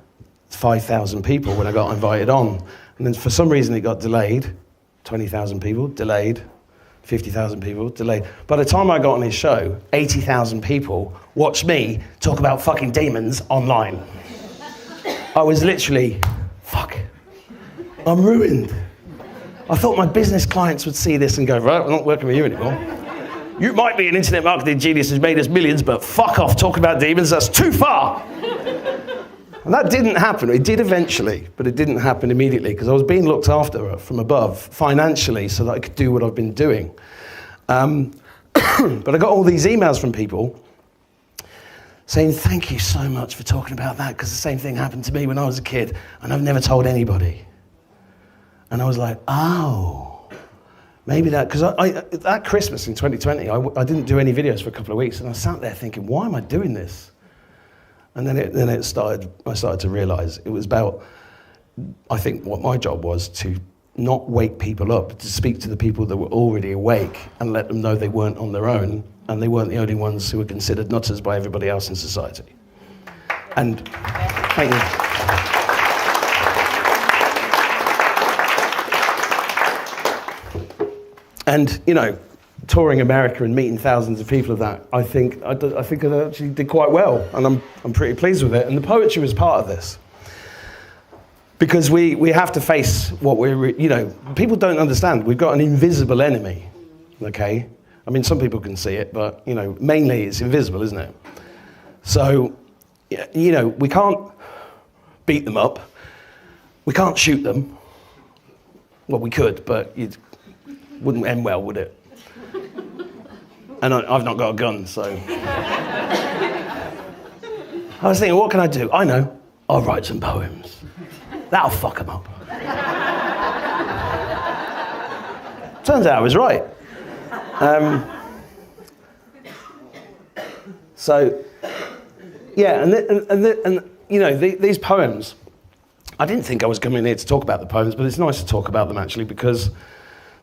5,000 people when I got invited on. And then for some reason it got delayed. 20,000 people, delayed. 50,000 people, delayed. By the time I got on his show, 80,000 people watched me talk about fucking demons online. I was literally, fuck, I'm ruined. I thought my business clients would see this and go, right, I'm not working with you anymore. You might be an internet marketing genius who's made us millions, but fuck off talking about demons, that's too far. And that didn't happen. It did eventually, but it didn't happen immediately because I was being looked after from above financially so that I could do what I've been doing. But I got all these emails from people saying, thank you so much for talking about that because the same thing happened to me when I was a kid and I've never told anybody. And I was like, oh, maybe that, because that Christmas in 2020, I didn't do any videos for a couple of weeks and I sat there thinking, why am I doing this? And then I started to realize it was about, I think what my job was to not wake people up, to speak to the people that were already awake and let them know they weren't on their own and they weren't the only ones who were considered nutters by everybody else in society. And thank you. And, you know, touring America and meeting thousands of people of that, I think I actually did quite well, and I'm pretty pleased with it. And the poetry was part of this. Because we have to face what people don't understand. We've got an invisible enemy, okay? I mean, some people can see it, but, mainly it's invisible, isn't it? So, we can't beat them up. We can't shoot them. Well, we could, but it wouldn't end well, would it? And I've not got a gun, so. I was thinking, what can I do? I know, I'll write some poems. That'll fuck them up. Turns out I was right. These poems, I didn't think I was coming here to talk about the poems, but it's nice to talk about them actually because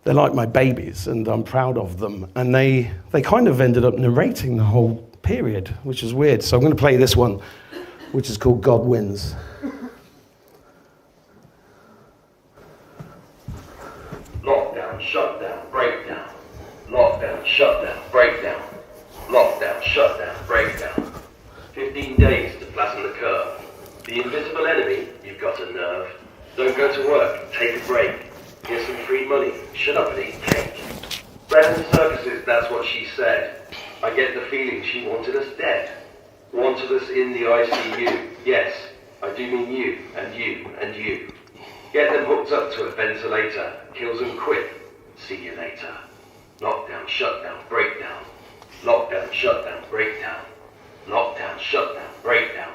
they're like my babies and I'm proud of them. And they kind of ended up narrating the whole period, which is weird. So I'm going to play this one, which is called God Wins. Lockdown, shutdown, breakdown. Lockdown, shutdown, breakdown. Lockdown, shutdown, breakdown. 15 days to flatten the curve. The invisible enemy, you've got a nerve. Don't go to work, take a break. Get some free money, shut up and eat cake. Bread and circuses, that's what she said. I get the feeling she wanted us dead. Wanted us in the ICU. Yes, I do mean you, and you, and you. Get them hooked up to a ventilator. Kills them quick. See you later. Lockdown, shutdown, breakdown. Lockdown, shutdown, breakdown. Lockdown, shutdown, breakdown.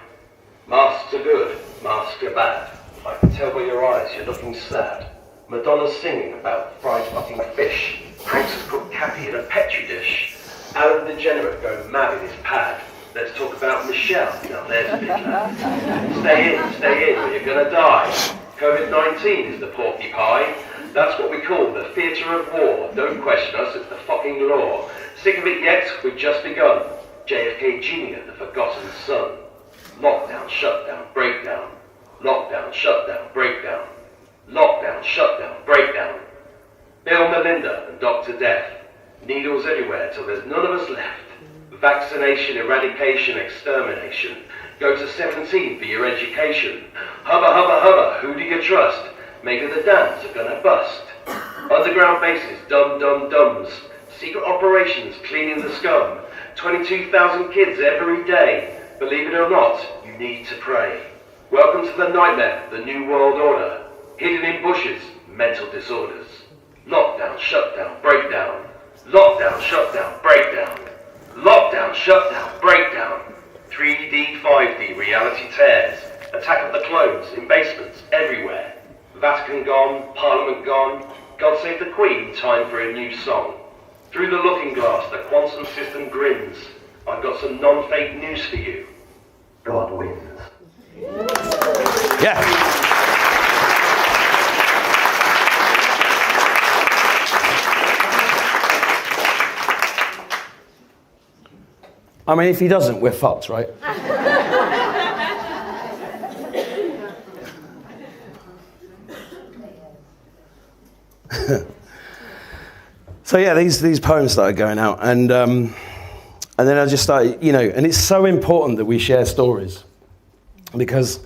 Masks are good, masks are bad. tell by your eyes you're looking sad. Madonna's singing about fried fucking fish. Hanks has put Cappy in a petri dish. Alan Degenerate going mad in his pad. Let's talk about Michelle. Now there's a big lad. Stay in, or you're gonna die. COVID-19 is the porky pie. That's what we call the theatre of war. Don't question us, it's the fucking law. Sick of it yet? We've just begun. JFK Jr., the forgotten son. Lockdown, shutdown, breakdown. Lockdown, shutdown, breakdown. Lockdown, shutdown, breakdown. Bill Melinda and Dr. Death. Needles everywhere till there's none of us left. Vaccination, eradication, extermination. Go to 17 for your education. Hubba, hubba, hubba, who do you trust? Maybe the dams are gonna bust. Underground bases, dum-dum-dums. Secret operations, cleaning the scum. 22,000 kids every day. Believe it or not, you need to pray. Welcome to the nightmare, the new world order. Hidden in bushes, mental disorders. Lockdown, shutdown, breakdown. Lockdown, shutdown, breakdown. Lockdown, shutdown, breakdown. 3D, 5D, reality tears. Attack of the clones, in basements, everywhere. Vatican gone, Parliament gone. God save the Queen, time for a new song. Through the looking glass, the quantum system grins. I've got some non-fake news for you. God wins. Yeah. I mean, if he doesn't, we're fucked, right? So yeah, these poems started going out, and then I just started, and it's so important that we share stories, because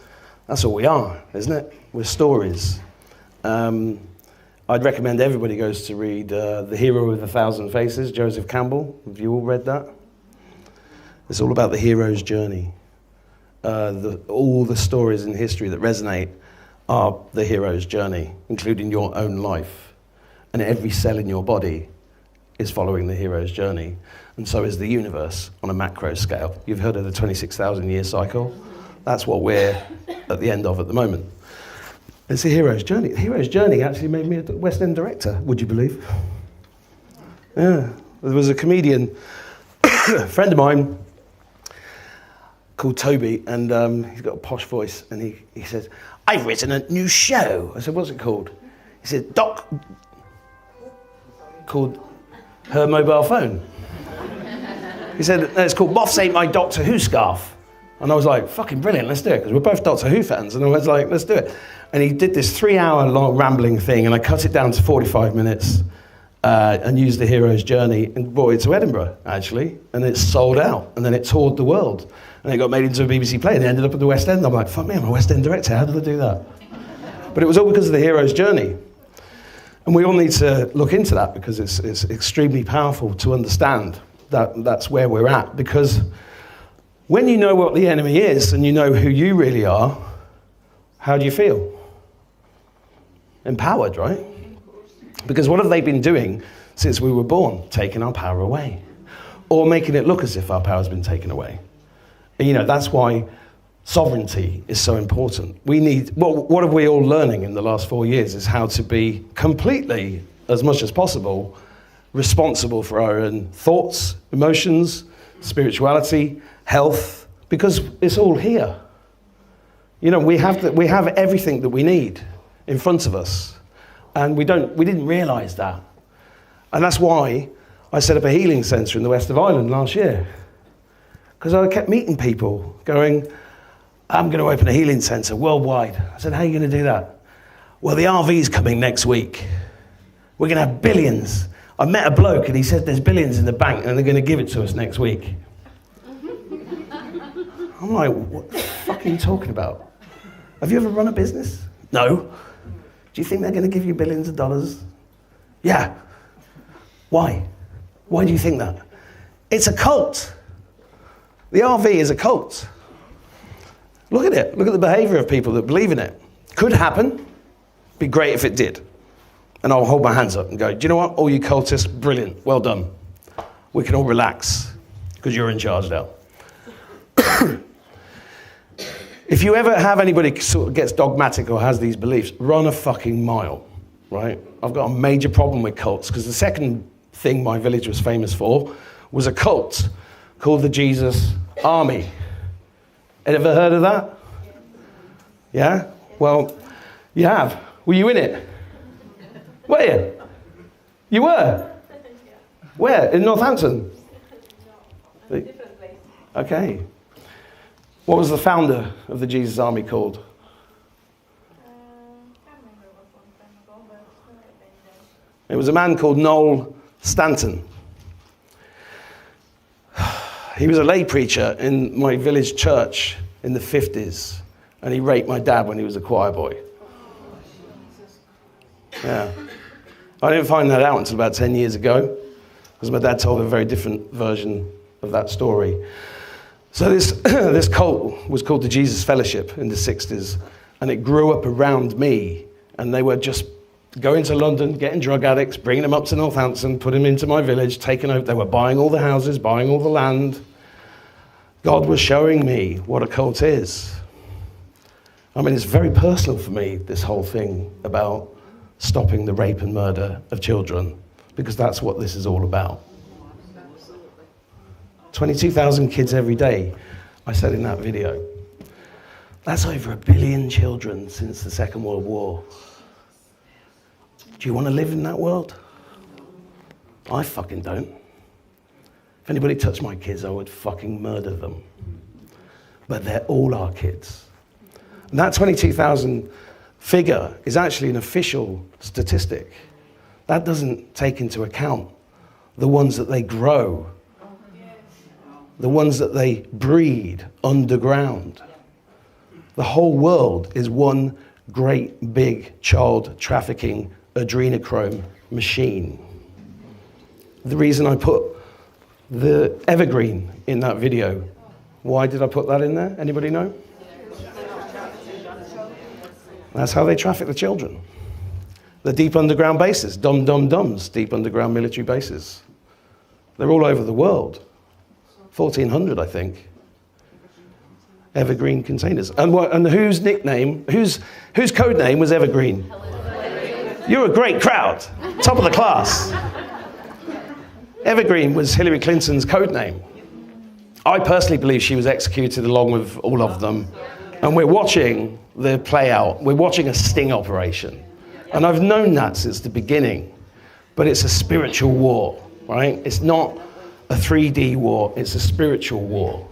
that's all we are, isn't it? We're stories. I'd recommend everybody goes to read The Hero with 1,000 Faces, Joseph Campbell. Have you all read that? It's all about the hero's journey. All the stories in history that resonate are the hero's journey, including your own life. And every cell in your body is following the hero's journey. And so is the universe on a macro scale. You've heard of the 26,000 year cycle? That's what we're at the end of at the moment. It's a hero's journey. The hero's journey actually made me a West End director, would you believe? Yeah. There was a comedian, a friend of mine, called Toby, and he's got a posh voice, and he says, I've written a new show. I said, what's it called? He said, called Her Mobile Phone. He said, no, it's called Moths Ain't My Doctor Who Scarf. And I was like, fucking brilliant, let's do it, because we're both Doctor Who fans. And I was like, let's do it. And he did this 3-hour long rambling thing, and I cut it down to 45 minutes and used the hero's journey and brought it to Edinburgh, actually. And it sold out, and then it toured the world. And it got made into a BBC play, and it ended up at the West End. I'm like, fuck me, I'm a West End director, how did I do that? But it was all because of the hero's journey. And we all need to look into that, because it's extremely powerful to understand that that's where we're at. Because when you know what the enemy is, and you know who you really are, how do you feel? Empowered, right? Because what have they been doing since we were born? Taking our power away. Or making it look as if our power's been taken away. And, that's why sovereignty is so important. We need, what are we all learning in the last 4 years is how to be completely, as much as possible, responsible for our own thoughts, emotions, spirituality, health, because it's all here. We have everything that we need in front of us, and we didn't realise that. And that's why I set up a healing centre in the west of Ireland last year. Because I kept meeting people going, I'm going to open a healing centre worldwide. I said, how are you going to do that? Well, the RV's coming next week. We're going to have billions. I met a bloke and he said there's billions in the bank and they're going to give it to us next week. I'm like, what the fuck are you talking about? Have you ever run a business? No. Do you think they're going to give you billions of dollars? Yeah. Why? Why do you think that? It's a cult. The RV is a cult. Look at it. Look at the behavior of people that believe in it. Could happen. Be great if it did. And I'll hold my hands up and go, do you know what? All you cultists, brilliant. Well done. We can all relax because you're in charge now. If you ever have anybody sort of gets dogmatic or has these beliefs, run a fucking mile, right? I've got a major problem with cults, because the second thing my village was famous for was a cult called the Jesus Army. Ever heard of that? Yeah? Well, you have. Were you in it? Were you? You were? Where? In Northampton? Different place. Okay. What was the founder of the Jesus Army called? Can't remember what long time ago, but it's not that bad. It was a man called Noel Stanton. He was a lay preacher in my village church in the 50s, and he raped my dad when he was a choir boy. Yeah. I didn't find that out until about 10 years ago, because my dad told a very different version of that story. So this cult was called the Jesus Fellowship in the 60s, and it grew up around me, and they were just going to London, getting drug addicts, bringing them up to Northampton, putting them into my village, taking over. They were buying all the houses, buying all the land. God was showing me what a cult is. I mean, it's very personal for me, this whole thing about stopping the rape and murder of children, because that's what this is all about. 22,000 kids every day, I said in that video. That's over 1 billion children since the Second World War. Do you want to live in that world? I fucking don't. If anybody touched my kids, I would fucking murder them. But they're all our kids. And that 22,000 figure is actually an official statistic. That doesn't take into account the ones that they grow, the ones that they breed underground. The whole world is one great big child trafficking adrenochrome machine. The reason I put the evergreen in that video, why did I put that in there? Anybody know? That's how they traffic the children. The deep underground bases, dum-dum-dums, deep underground military bases. They're all over the world. 1,400, I think. Evergreen containers. And whose nickname, whose code name was Evergreen? You're a great crowd. Top of the class. Evergreen was Hillary Clinton's code name. I personally believe she was executed along with all of them. And we're watching the play out. We're watching a sting operation. And I've known that since the beginning. But it's a spiritual war, right? It's not a 3D war. It's a spiritual war.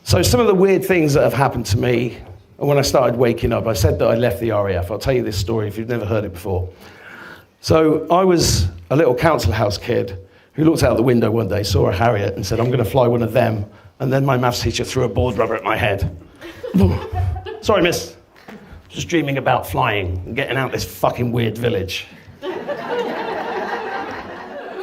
So some of the weird things that have happened to me, and when I started waking up, I said that I left the RAF. I'll tell you this story if you've never heard it before. So I was a little council house kid who looked out the window one day, saw a Harrier, and said, I'm going to fly one of them. And then my maths teacher threw a board rubber at my head. Sorry, miss. Just dreaming about flying and getting out this fucking weird village.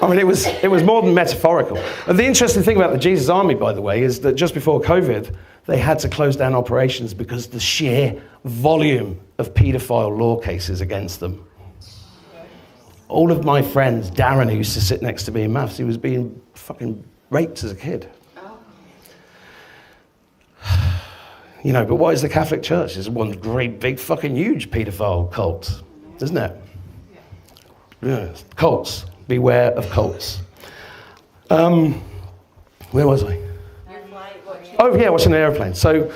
I mean, it was more than metaphorical. And the interesting thing about the Jesus Army, by the way, is that just before COVID, they had to close down operations because the sheer volume of paedophile law cases against them. All of my friends, Darren, who used to sit next to me in maths, he was being fucking raped as a kid. You know, but what is the Catholic Church? It's one great, big, fucking huge paedophile cult, isn't it? Yeah, cults. Beware of cults. Where was I? Oh yeah, watching an airplane. So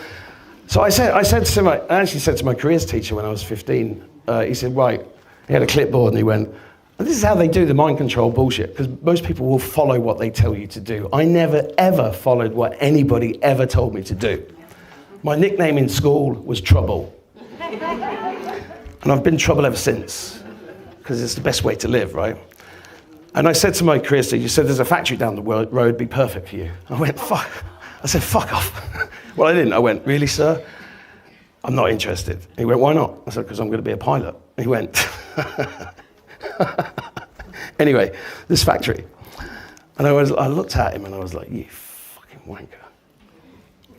I actually said to my careers teacher when I was 15. He said, right. He had a clipboard and he went, and this is how they do the mind control bullshit, because most people will follow what they tell you to do. I never ever followed what anybody ever told me to do. My nickname in school was Trouble, and I've been Trouble ever since, because it's the best way to live, right? And I said to my career teacher, you said there's a factory down the road, be perfect for you. I went, fuck. I said, fuck off. Well, I didn't. I went, really, sir? I'm not interested. He went, why not? I said, because I'm going to be a pilot. He went, anyway, this factory. And I looked at him and I was like, you fucking wanker.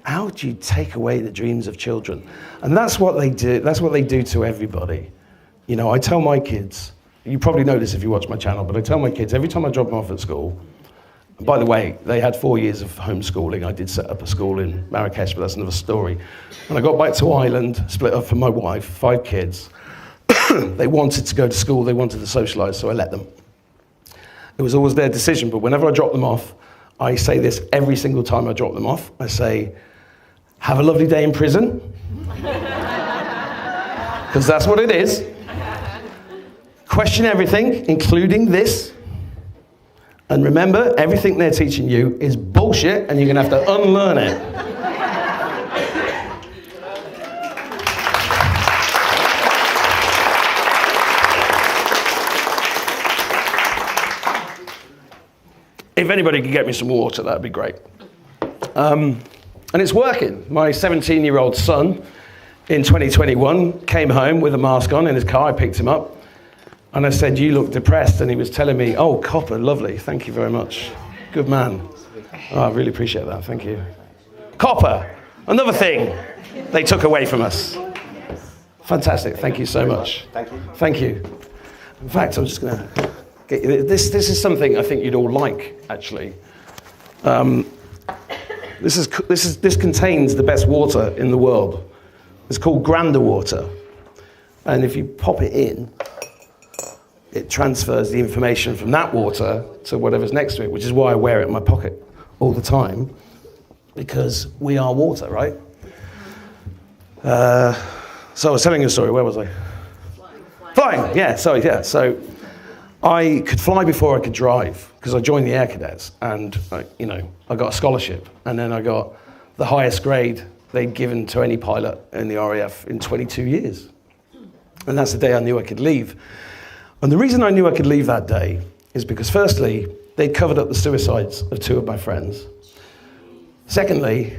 How do you take away the dreams of children? And that's what they do. That's what they do to everybody. You know, I tell my kids, you probably know this if you watch my channel, but I tell my kids every time I drop them off at school, And by the way, they had 4 years of homeschooling. I did set up a school in Marrakesh, but that's another story. When I got back to Ireland, split up from my wife, 5 kids, they wanted to go to school, they wanted to socialise, so I let them. It was always their decision, but whenever I drop them off, I say this every single time I drop them off. I say, have a lovely day in prison. Because that's what it is. Question everything, including this. And remember, everything they're teaching you is bullshit, and you're going to have to unlearn it. If anybody could get me some water, that'd be great. And it's working. My 17-year-old son in 2021 came home with a mask on in his car. I picked him up and I said, you look depressed. And he was telling me, oh, copper, lovely. Thank you very much. Good man. Oh, I really appreciate that. Thank you. Copper, another thing they took away from us. Fantastic. Thank you so much. Thank you. Thank you. In fact, I'm just going to get you this. This is something I think you'd all like, actually. This contains the best water in the world. It's called Grander water. And if you pop it in, it transfers the information from that water to whatever's next to it, which is why I wear it in my pocket all the time, because we are water, right? So I was telling you a story. Where was I? Flying. Yeah, sorry, yeah. So I could fly before I could drive, because I joined the Air Cadets, and I got a scholarship, and then I got the highest grade they'd given to any pilot in the RAF in 22 years. And that's the day I knew I could leave. And the reason I knew I could leave that day is because, firstly, they'd covered up the suicides of 2 of my friends. Secondly,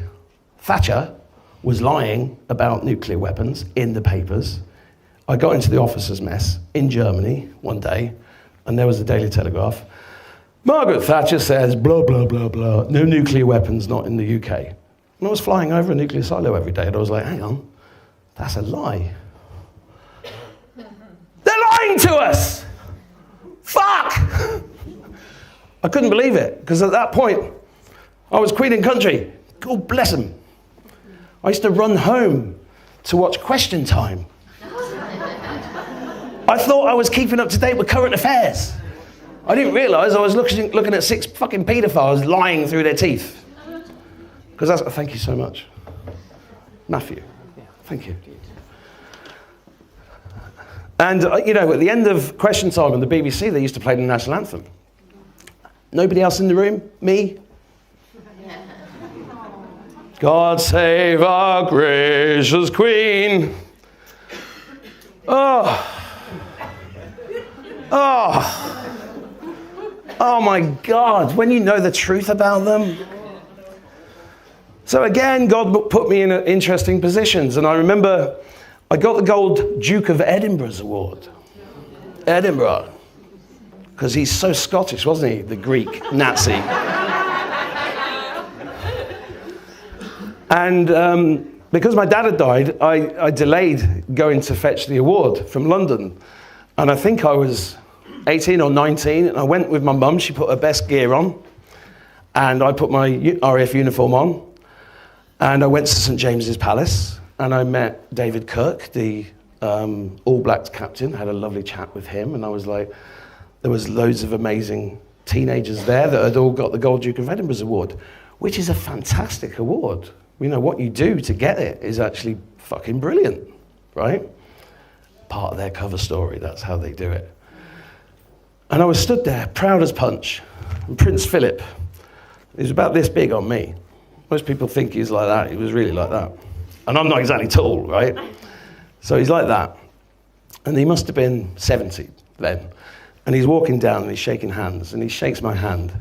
Thatcher was lying about nuclear weapons in the papers. I got into the officers' mess in Germany one day, and there was the Daily Telegraph. Margaret Thatcher says, blah, blah, blah, blah, no nuclear weapons, not in the UK. And I was flying over a nuclear silo every day, and I was like, hang on, that's a lie. They're lying to us! Fuck! I couldn't believe it, because at that point, I was Queen and Country. God bless them. I used to run home to watch Question Time. I thought I was keeping up to date with current affairs. I didn't realise I was looking at 6 fucking paedophiles lying through their teeth. Because that's, thank you so much. Matthew, thank you. And, at the end of Question Time on the BBC, they used to play the national anthem. Nobody else in the room? Me? God save our gracious Queen. Oh my God, when you know the truth about them. So again, God put me in interesting positions. And I remember I got the Gold Duke of Edinburgh's award. Edinburgh. Because he's so Scottish, wasn't he? The Greek Nazi. And because my dad had died, I delayed going to fetch the award from London. And I think I was 18 or 19, and I went with my mum. She put her best gear on, and I put my RAF uniform on, and I went to St James's Palace, and I met David Kirk, the All Blacks captain, had a lovely chat with him, and I was like, there was loads of amazing teenagers there that had all got the Gold Duke of Edinburgh's award, which is a fantastic award. What you do to get it is actually fucking brilliant, right? Part of their cover story, that's how they do it. And I was stood there, proud as punch. And Prince Philip, he was about this big on me. Most people think he's like that. He was really like that. And I'm not exactly tall, right? So he's like that. And he must have been 70 then. And he's walking down and he's shaking hands. And he shakes my hand.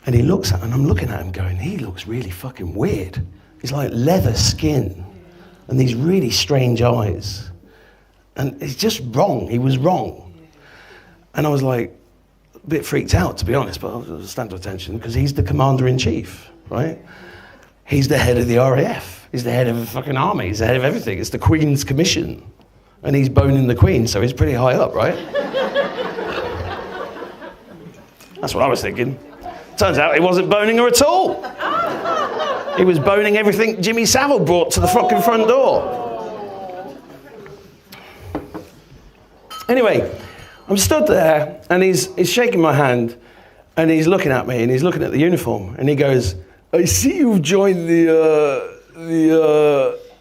And he looks at me, and I'm looking at him going, he looks really fucking weird. He's like leather skin and these really strange eyes. And it's just wrong. He was wrong. And I was like, a bit freaked out, to be honest, but I'll stand to attention, because he's the commander-in-chief, right? He's the head of the RAF. He's the head of the fucking army. He's the head of everything. It's the Queen's commission. And he's boning the Queen, so he's pretty high up, right? That's what I was thinking. Turns out he wasn't boning her at all. He was boning everything Jimmy Savile brought to the fucking front door. Anyway, I'm stood there, and he's shaking my hand, and he's looking at me, and he's looking at the uniform, and he goes, I see you've joined the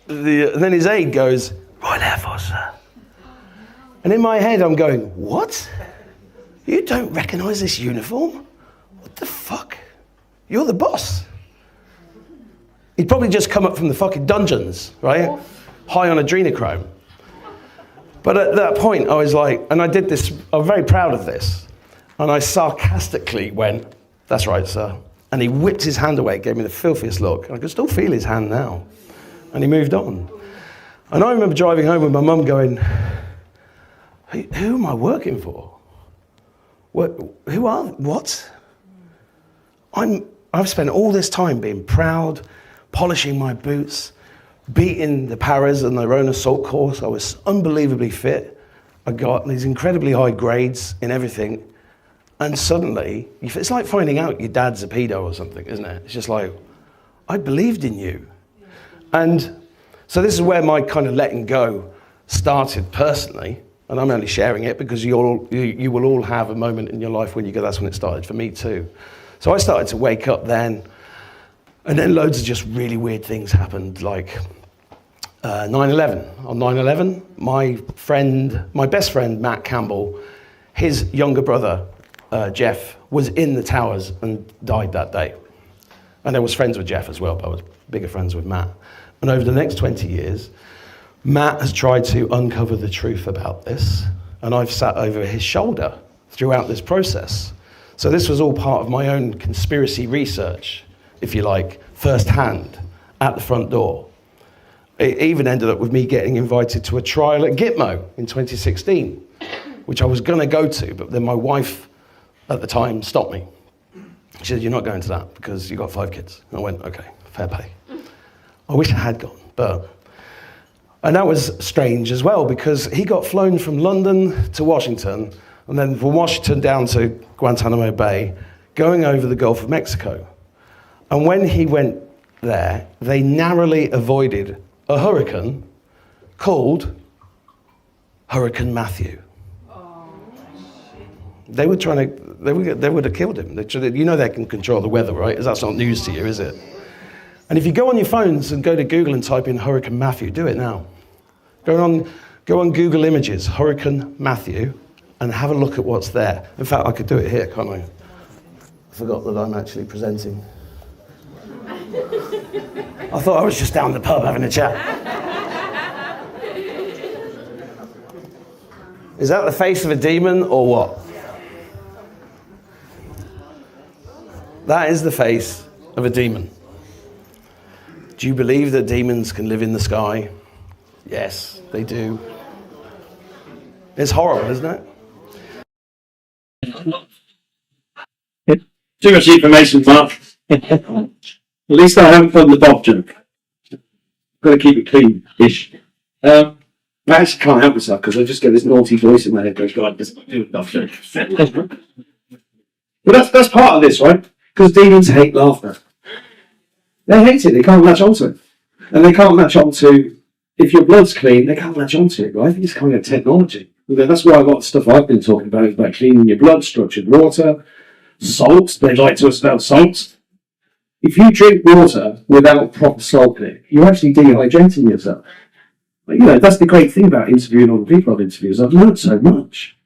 and then his aide goes, Royal Air Force, sir. And in my head, I'm going, what? You don't recognise this uniform? What the fuck? You're the boss. He'd probably just come up from the fucking dungeons, right? High on adrenochrome. But at that point, I was like, and I did this, I'm very proud of this. And I sarcastically went, that's right, sir. And he whipped his hand away, gave me the filthiest look. And I could still feel his hand now. And he moved on. And I remember driving home with my mum going, who am I working for? What? I've spent all this time being proud, polishing my boots, beating the paras on their own assault course. I was unbelievably fit. I got these incredibly high grades in everything. And suddenly, it's like finding out your dad's a pedo or something, isn't it? It's just like, I believed in you. And so this is where my kind of letting go started personally. And I'm only sharing it because you will all have a moment in your life when you go, that's when it started for me too. So I started to wake up then. And then loads of just really weird things happened, like 9/11. On 9/11, my best friend, Matt Campbell, his younger brother, Jeff, was in the towers and died that day. And I was friends with Jeff as well, but I was bigger friends with Matt. And over the next 20 years, Matt has tried to uncover the truth about this, and I've sat over his shoulder throughout this process. So this was all part of my own conspiracy research, if you like, firsthand, at the front door. It even ended up with me getting invited to a trial at Gitmo in 2016, which I was going to go to, but then my wife at the time stopped me. She said, you're not going to that because you've got 5 kids. And I went, okay, fair play. I wish I had gone, but... And that was strange as well because he got flown from London to Washington and then from Washington down to Guantanamo Bay, going over the Gulf of Mexico. And when he went there, they narrowly avoided a hurricane called Hurricane Matthew. They were trying to, they would have killed him. You know they can control the weather, right? That's not news to you, is it? And if you go on your phones and go to Google and type in Hurricane Matthew, do it now. Go on Google Images, Hurricane Matthew, and have a look at what's there. In fact, I could do it here, can't I? I forgot that I'm actually presenting. I thought I was just down the pub having a chat. Is that the face of a demon or what? That is the face of a demon. Do you believe that demons can live in the sky? Yes, they do. It's horrible, isn't it? Too much information, Mark. At least I haven't done the Bob joke. Got to keep it clean-ish. I actually can't help myself because I just get this naughty voice in my head that goes, God, just do a Bob joke. But that's part of this, right? Because demons hate laughter. They hate it. They can't latch onto it. And they can't latch onto, if your blood's clean, they can't latch onto it, right? It's kind of technology. That's why a lot of stuff I've been talking about is about cleaning your blood, structured water, salts. They like to us about salts. If you drink water without proper salt in it, you're actually dehydrating yourself. But, that's the great thing about interviewing all the people I've interviewed. I've learned so much.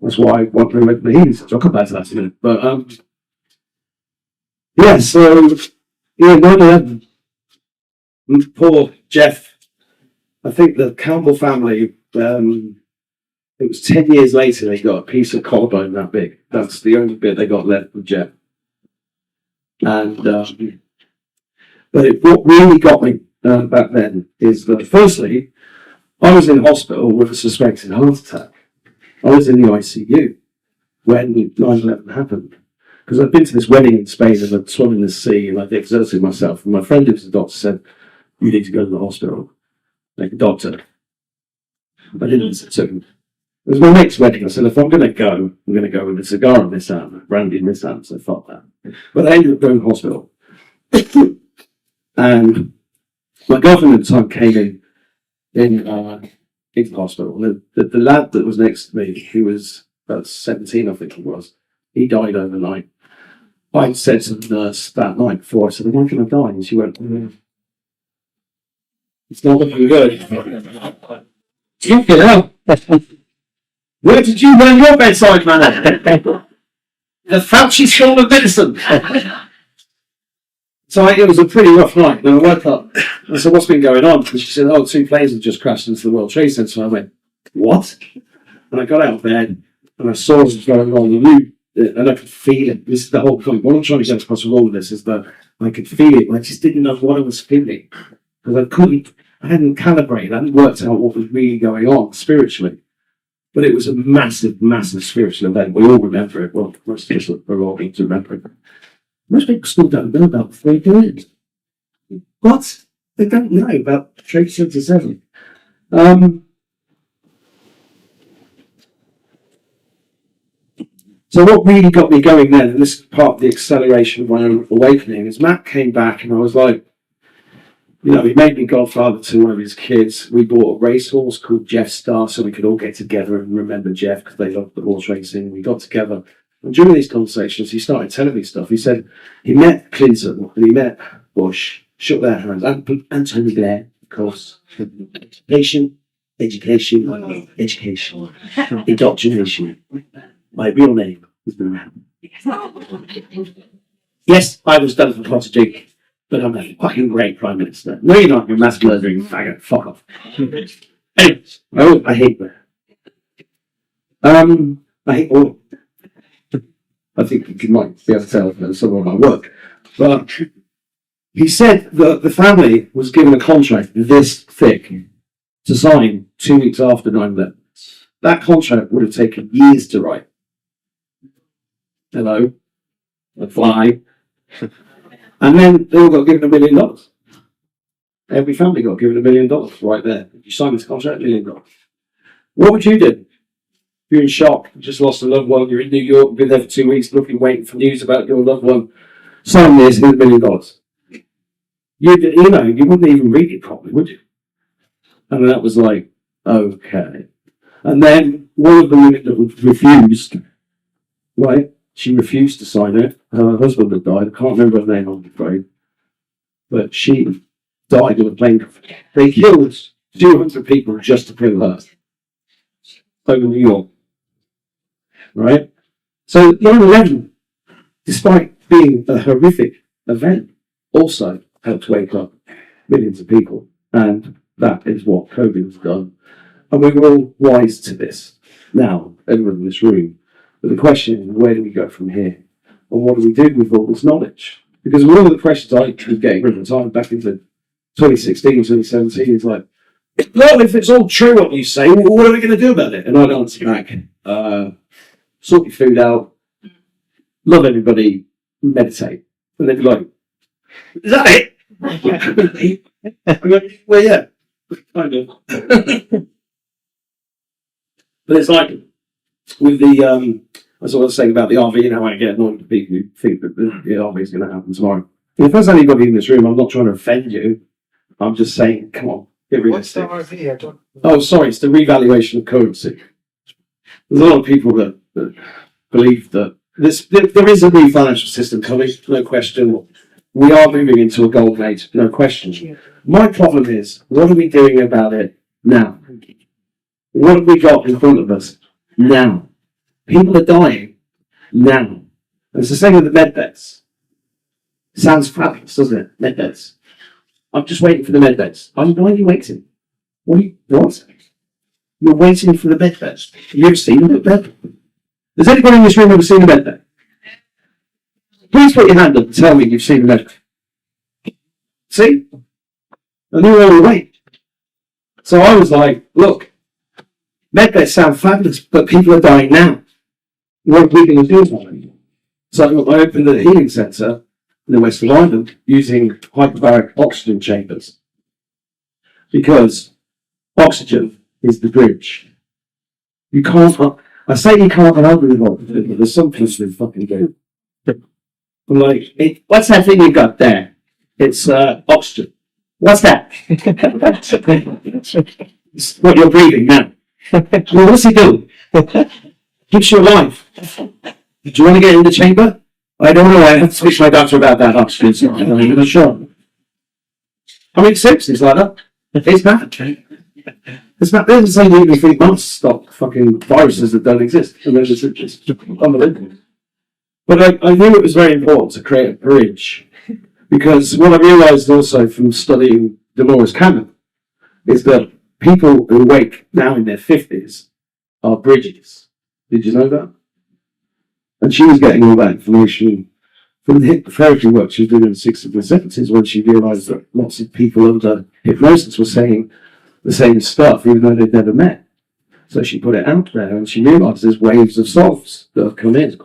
That's why I want to make the healing session. I'll come back to that in a minute. But, 9/11. Poor Jeff. I think the Campbell family, it was 10 years later they got a piece of collarbone that big. That's the only bit they got left of Jeff. And but what really got me back then is that firstly, I was in hospital with a suspected heart attack. I was in the ICU when 9/11 happened. Because I'd been to this wedding in Spain and I'd swum in the sea and I'd exerted myself. And my friend who was the doctor said, you need to go to the hospital. Like a doctor. I didn't listen to him. It was my mate's wedding. I said, if I'm going to go, I'm going to go with a cigar in this hand, brandy in this hand. So fuck that. But I ended up going to hospital. And my girlfriend at the time came into the hospital. And the lad that was next to me, who was about 17, I think he was, he died overnight. I said to the nurse that night before, I said, "Am I going to die?" And she went, "It's not looking good." Check it out. Where did you learn your bedside manner? The Fauci School of Medicine. So it was a pretty rough night. And I woke up. I said, "What's been going on?" And she said, "Oh, 2 planes have just crashed into the World Trade Center." So I went, "What?" And I got out of bed and I saw what was going on. And I could feel it. This is the whole point. What I'm trying to get across with all of this is that I could feel it. I just didn't know what I was feeling. Because I hadn't calibrated. I hadn't worked out what was really going on spiritually. But it was a massive, massive spiritual event. We all remember it. Well, most of us are all going to remember it. Most people still don't know about 3 billion. What? They don't know about Trade Center 7. So what really got me going then, and this is part of the acceleration of my own awakening, is Matt came back and I was like, he made me godfather to one of his kids. We bought a racehorse called Jeff Star so we could all get together and remember Jeff because they loved the horse racing. We got together. And during these conversations, he started telling me stuff. He said he met Clinton and he met Bush, shook their hands, and Tony Blair, of course. Education, indoctrination. My real name was Moran. Yes, I was done for protege, but I'm a fucking great Prime Minister. No, you're not, you're a mass murdering faggot. Fuck off. Anyways, I hate that. I hate all. I think you might be able to tell from some of my work. But he said that the family was given a contract this thick to sign 2 weeks after 9/11. That contract would have taken years to write. Hello, a fly. And then they all got given $1 million. Every family got given $1 million right there. You sign this contract, $1 million. What would you do? You're in shock, you just lost a loved one, you're in New York, been there for 2 weeks looking, waiting for news about your loved one. Sign this, here's $1 million. You wouldn't even read it properly, would you? And that was like, okay. And then one of the women that refused, right? She refused to sign it. Her husband had died. I can't remember her name, I'm afraid. But she died in a plane crash. They killed 200 people just to kill her. Over New York. Right? So 9/11, despite being a horrific event, also helped wake up millions of people. And that is what COVID has done. And we were all wise to this now, everyone in this room. But the question is, where do we go from here? And what do we do with all this knowledge? Because one of the questions I was getting at the time, back into 2016, 2017, is like, well, if it's all true what you say, well, what are we going to do about it? And I'd answer back, sort your food out, love everybody, meditate. And they'd be like, is that it? I'm like, well, yeah, kind of. But it's like, with the, that's what I was saying about the RV and how I get annoyed with people who think that the RV is going to happen tomorrow. If there's anybody in this room, I'm not trying to offend you. I'm just saying, come on, get realistic. What's the RV? Oh, sorry, it's the revaluation of currency. There's a lot of people that believe that there is a new financial system coming, no question. We are moving into a golden age, no question. My problem is, what are we doing about it now? What have we got in front of us now? People are dying now. And it's the same with the med beds. Sounds fabulous, doesn't it? Med beds. I'm just waiting for the med beds. Why are you waiting? What? You're waiting for the med beds. Have you ever seen a med bed? Has anybody in this room ever seen a med bed? Please put your hand up and tell me you've seen a med bed. See? And you're all awake. So I was like, look, med beds sound fabulous, but people are dying now. What are we going to do about it? So I opened a healing centre in the west of Ireland using hyperbaric oxygen chambers. Because oxygen is the bridge. You can't, I say you can't help with oxygen, but there's some people who fucking do. I'm like, what's that thing you got there? It's oxygen. What's that? It's what you're breathing now. Well, what's it do? Keeps you alive. Do you want to get in the chamber? I don't know. I have to speak to my doctor about that oxygen. So I'm not even sure. I mean, seriously, it's like that. It's bad. It's bad. There's the same even 3 months stop fucking viruses that don't exist. And then it's unbelievable. But I knew it was very important to create a bridge, because what I realised also from studying Dolores Cannon is that people who wake now in their 50s are bridges. Did you know that? And she was getting all that information from the hypnotherapy work she was doing in the 60s and 70s, when she realised that lots of people under hypnosis were saying the same stuff even though they'd never met. So she put it out there, and she realised there's waves of souls that have come in.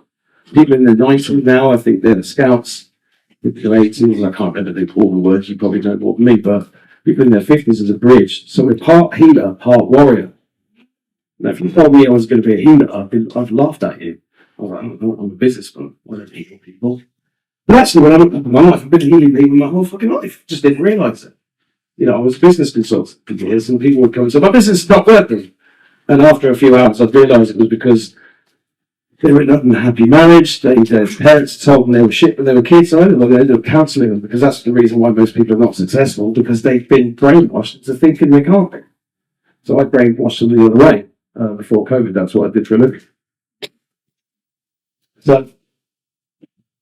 People in their 90s now, I think they're the scouts. People in their 80s, I can't remember all the words, you probably know more than me, but people in their 50s is a bridge. So we're part healer, part warrior. Now, if you told me I was going to be a healer, I've laughed at you. I was like, I'm a businessman. I don't heal people. But actually, when I look at my life, I've been healing people my whole fucking life. Just didn't realise it. You know, I was a business consultant for years, and people would come and say, my business is not working. And after a few hours, I'd realised it was because they were in an unhappy marriage. Their parents told them they were shit when they were kids. So I ended up counselling them, because that's the reason why most people are not successful, because they've been brainwashed into thinking they can't be. So I brainwashed them the other way before COVID. That's what I did for a living. So,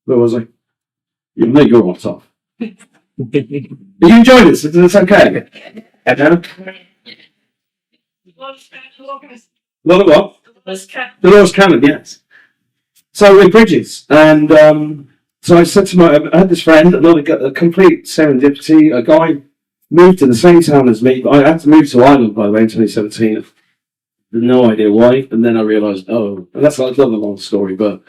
where was I? You know you're on top. Are you enjoying this? Is this okay? Yeah? A lot of what? Dolores Cannon, yes. So we're bridges, and so I said to I had this friend, a complete serendipity. A guy moved to the same town as me. I had to move to Ireland, by the way, in 2017. No idea why, and then I realised, and that's another long story, but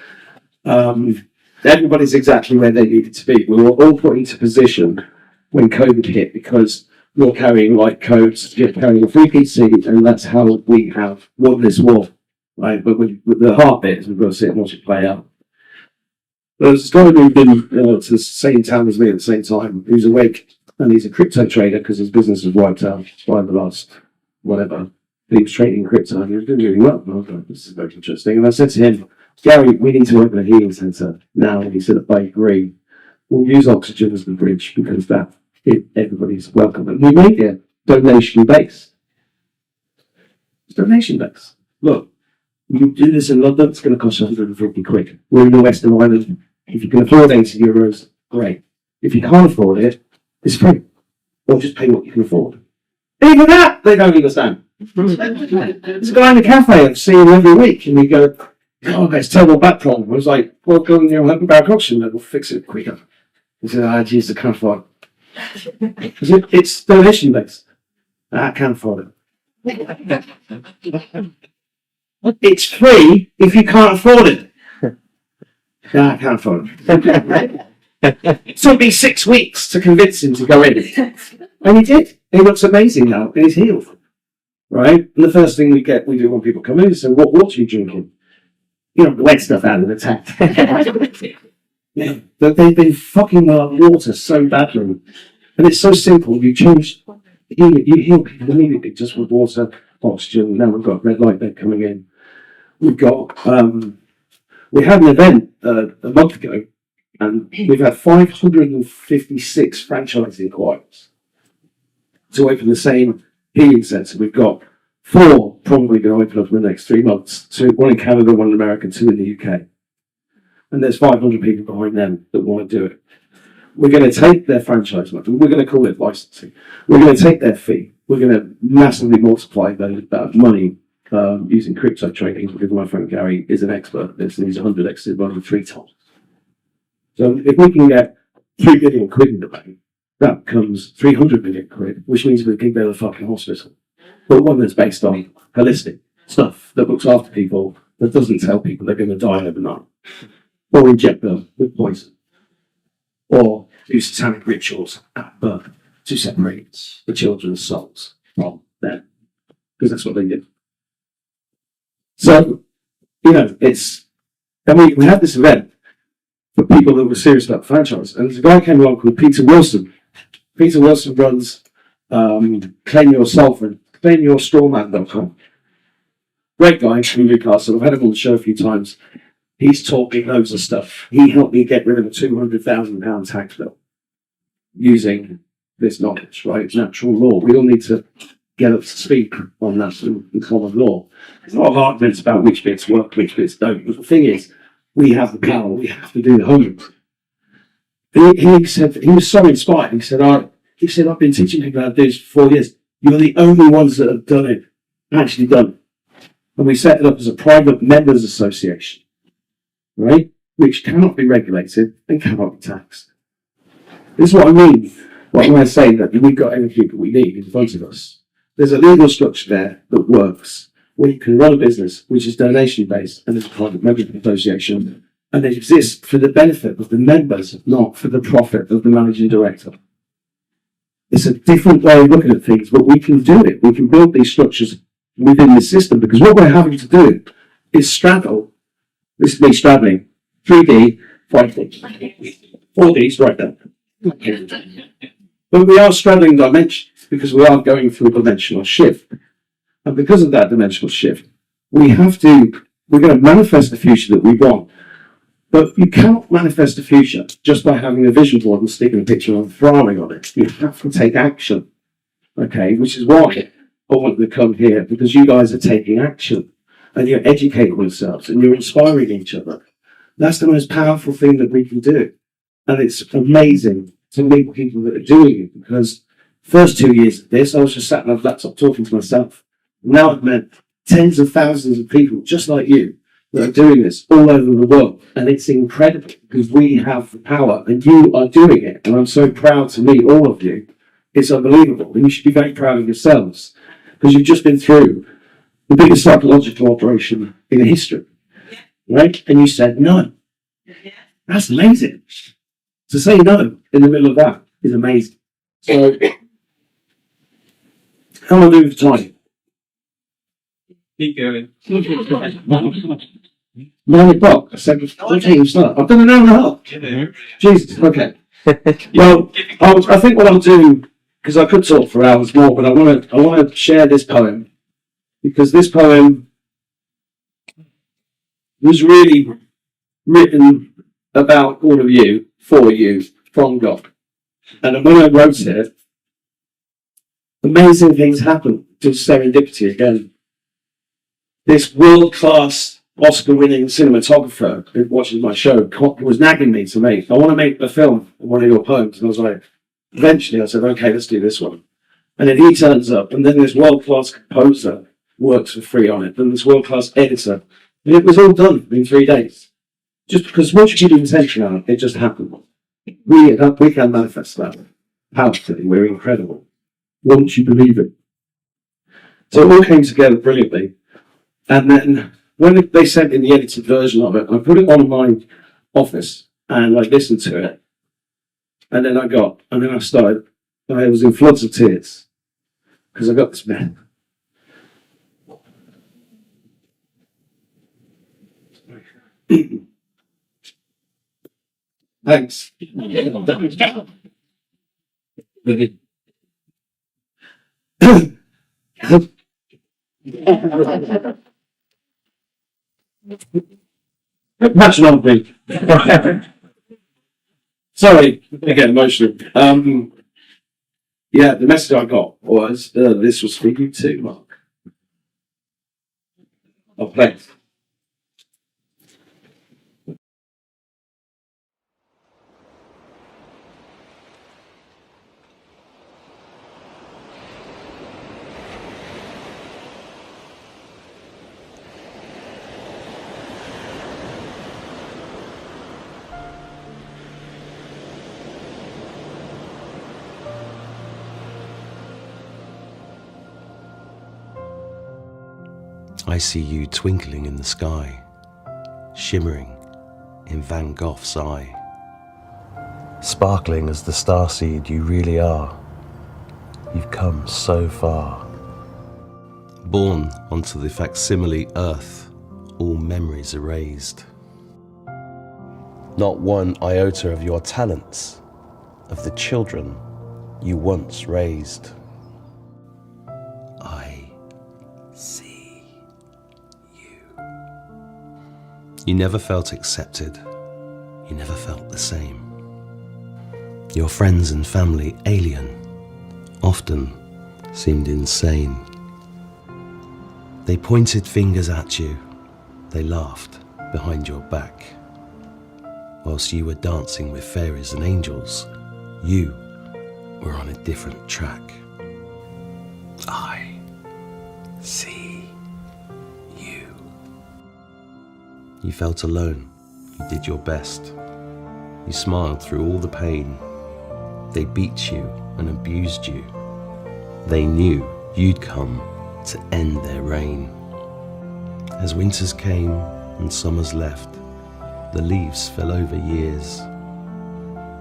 everybody's exactly where they needed to be. We were all put into position when COVID hit, because you're carrying light coats, you're carrying a free-piece seat, and that's how we have won this war. Right, but with the hard bit is we've got to sit and watch it play out. There's this guy who moved in to the same town as me at the same time, who's awake, and he's a crypto trader because his business was wiped out by the last whatever. But he was trading crypto, and he was doing really well. And I was like, this is very interesting. And I said to him, Gary, we need to open a healing centre now. And he said, I agree. We'll use oxygen as the bridge, because everybody's welcome. And we make it donation-based. It's donation-based. Look. You do this in London, it's going to cost 150 quid. We're in the West of Ireland. If you can afford 80 euros, great. If you can't afford it, it's free. Or just pay what you can afford. Even that, they don't understand. There's a guy in the cafe I've seen every week, and we go, it's a terrible back problem. I was like, well, go and have a barrack auction, and we'll fix it quicker. He said, geez, I can't afford it. It's donation based. I can't afford it. It's free if you can't afford it. No, I can't afford it. It took me 6 weeks to convince him to go in. And he did. He looks amazing now, and he's healed. Right? And the first thing we do when people come in is say, what water are you drinking? You know, the wet stuff out of the tap. Yeah. But they've been fucking water so badly. And it's so simple. You heal people immediately just with water, oxygen. Now we've got red light bed coming in. We've got, we had an event a month ago, and we've had 556 franchise inquiries to open the same healing centre. We've got 4 probably going to open up in the next 3 months. 2, one in Canada, 1 in America, 2 in the UK. And there's 500 people behind them that want to do it. We're going to take their franchise money. We're going to call it licensing. We're going to take their fee. We're going to massively multiply that money using crypto trading, because my friend Gary is an expert at this, and he's 100x money 3 times. So if we can get 3 billion quid in the bank, that becomes 300 million quid, which means we can build a fucking hospital. But one that's based on holistic stuff, that looks after people, that doesn't tell people they're going to die overnight, or inject them with poison, or do satanic rituals at birth to separate the children's souls from them, because that's what they did. So, you know, and we had this event, for people that were serious about the franchise. And there's a guy came along called Peter Wilson. Peter Wilson runs claimyourstrawman.com. Great guy from Newcastle. I've had him on the show a few times. He's taught me loads of stuff. He helped me get rid of a £200,000 tax bill using this knowledge, right? Natural law. We all need to get up to speed on that in common law. There's a lot of arguments about which bits work, which bits don't. But the thing is, we have the power. We have to do the homework. He said, he was so inspired. He said, I've been teaching people how to do this for 4 years. You're the only ones that have done it, actually done it. And we set it up as a private members association, right? Which cannot be regulated and cannot be taxed. This is what I mean when I say that we've got everything that we need in front of us. There's a legal structure there that works, where you can run a business which is donation based and is a private members association, and it exists for the benefit of the members, not for the profit of the managing director. It's a different way of looking at things, but we can do it. We can build these structures within the system, because what we're having to do is straddle. This is me straddling 3D, 5D, 4D's right there. But we are straddling dimensions because we are going through a dimensional shift. And because of that dimensional shift, we're going to manifest the future that we want. But you cannot manifest the future just by having a vision board and sticking a picture of a Ferrari on it. You have to take action. Okay, which is why I want to come here, because you guys are taking action and you're educating yourselves and you're inspiring each other. That's the most powerful thing that we can do. And it's amazing to meet people that are doing it, because first 2 years of this, I was just sat on my laptop talking to myself. Now I've met tens of thousands of people just like you that are doing this all over the world. And it's incredible because we have the power and you are doing it. And I'm so proud to meet all of you. It's unbelievable. And you should be very proud of yourselves, because you've just been through the biggest psychological operation in history, right? And you said no. That's amazing. To say no in the middle of that is amazing. So, how am I doing for time? Keep going. 9 o'clock. I said, what time you start? I've done an hour and a half. Jesus, okay. Well, I think what I'll do, because I could talk for hours more, but I want to share this poem, because this poem was really written about all of you, for you, from God. And when I wrote it, amazing things happened. Just serendipity again. This world-class Oscar-winning cinematographer who watches my show was nagging me to make. I want to make a film of one of your poems. And I was like, eventually I said, okay, let's do this one. And then he turns up, and then this world-class composer works for free on it, and this world-class editor. And it was all done in 3 days. Just because once you keep intention on it, it just happened. We can manifest that powerfully. We're incredible. Once you believe it. So it all came together brilliantly. And then when they sent in the edited version of it, I put it on in my office and I listened to it. And then I was in floods of tears because I got this man. Thanks. Match on me. Sorry, I get emotional. Yeah, the message I got was this was for you too, Mark. Oh, thanks. I see you twinkling in the sky, shimmering in Van Gogh's eye. Sparkling as the starseed you really are, you've come so far. Born onto the facsimile earth, all memories erased. not one iota of your talents, of the children you once raised. I see you. You never felt accepted. You never felt the same. Your friends and family alien, often seemed insane. They pointed fingers at you. They laughed behind your back. Whilst you were dancing with fairies and angels, you were on a different track. I see you. You felt alone. You did your best. You smiled through all the pain. They beat you and abused you. They knew you'd come to end their reign. As winters came and summers left, the leaves fell over years.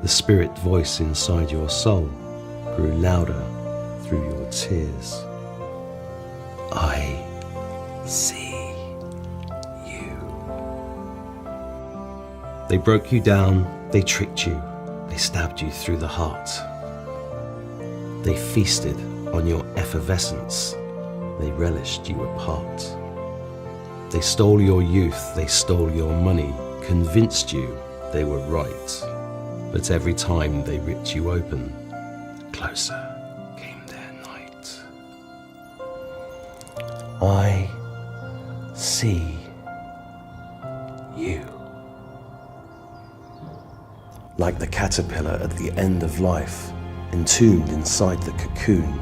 The spirit voice inside your soul grew louder through your tears. I see you. They broke you down, they tricked you, they stabbed you through the heart. They feasted on your effervescence, they relished you apart. They stole your youth, they stole your money, convinced you they were right. But every time they ripped you open, closer came their night. I see you. Like the caterpillar at the end of life, entombed inside the cocoon.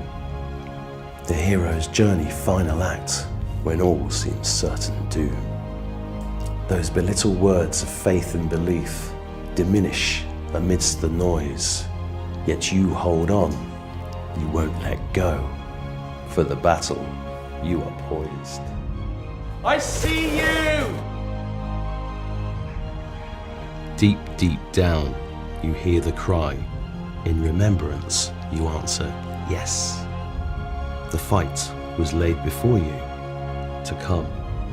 The hero's journey final act, when all seems certain doom. Those belittled words of faith and belief diminish amidst the noise, yet you hold on, you won't let go. For the battle, you are poised. I see you! Deep, deep down, you hear the cry. In remembrance, you answer, yes. The fight was laid before you. To come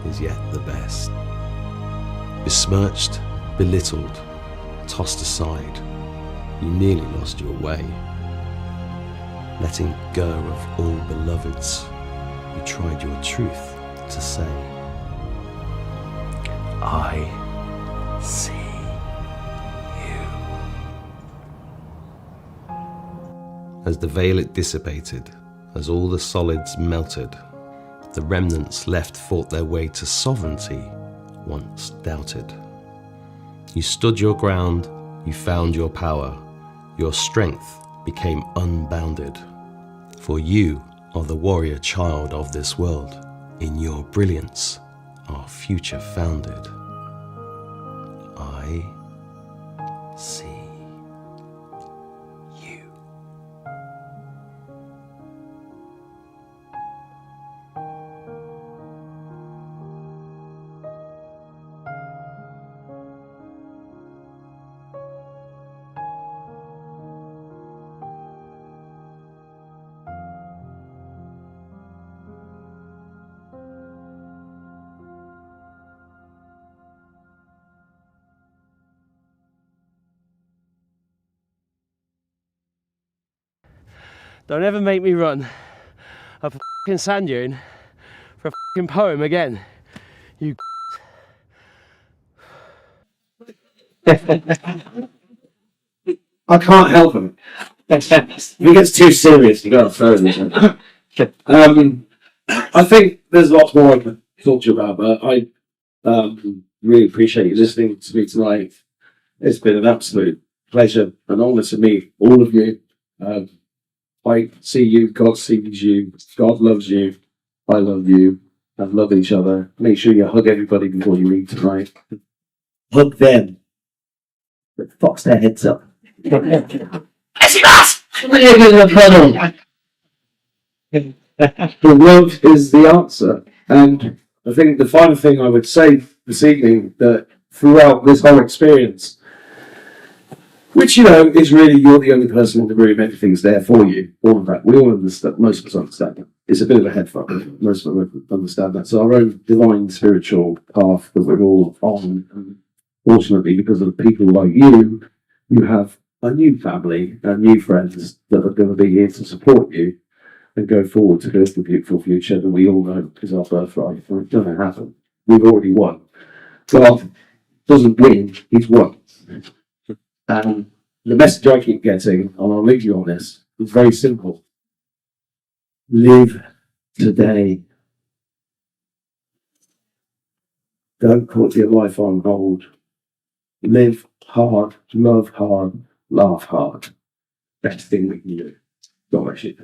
is yet the best. Besmirched, belittled, tossed aside, you nearly lost your way. Letting go of all beloveds, you tried your truth to say. I see you. As the veil it dissipated, as all the solids melted, the remnants left fought their way to sovereignty, once doubted. You stood your ground, you found your power, your strength became unbounded. For you are the warrior child of this world, in your brilliance our future founded. I see you. Don't ever make me run up a fucking sand dune for a fucking poem again. You. I can't help him. If he gets too serious, you gotta throw him. I think there's lots more I could talk to you about, but I really appreciate you listening to me tonight. It's been an absolute pleasure and honour to meet all of you. I see you, God sees you, God loves you, I love you, and love each other. Make sure you hug everybody before you leave tonight. Hug them. But fox their heads up. The love is the answer. And I think the final thing I would say this evening, that throughout this whole experience, which, you know, is really you're the only person in the room, everything's there for you, all of that. We all understand, most of us understand that. It's a bit of a head fuck, most of us understand that. So our own divine spiritual path that we're all on, Fortunately, because of people like you, you have a new family and new friends that are going to be here to support you and go forward to build the beautiful future that we all know is our birthright. And it's going to happen. We've already won. God doesn't win, he's won. And the message I keep getting, and I'll leave you on this, is very simple. Live today. Don't put your life on hold. Live hard, love hard, laugh hard. Best thing we can do. God bless you.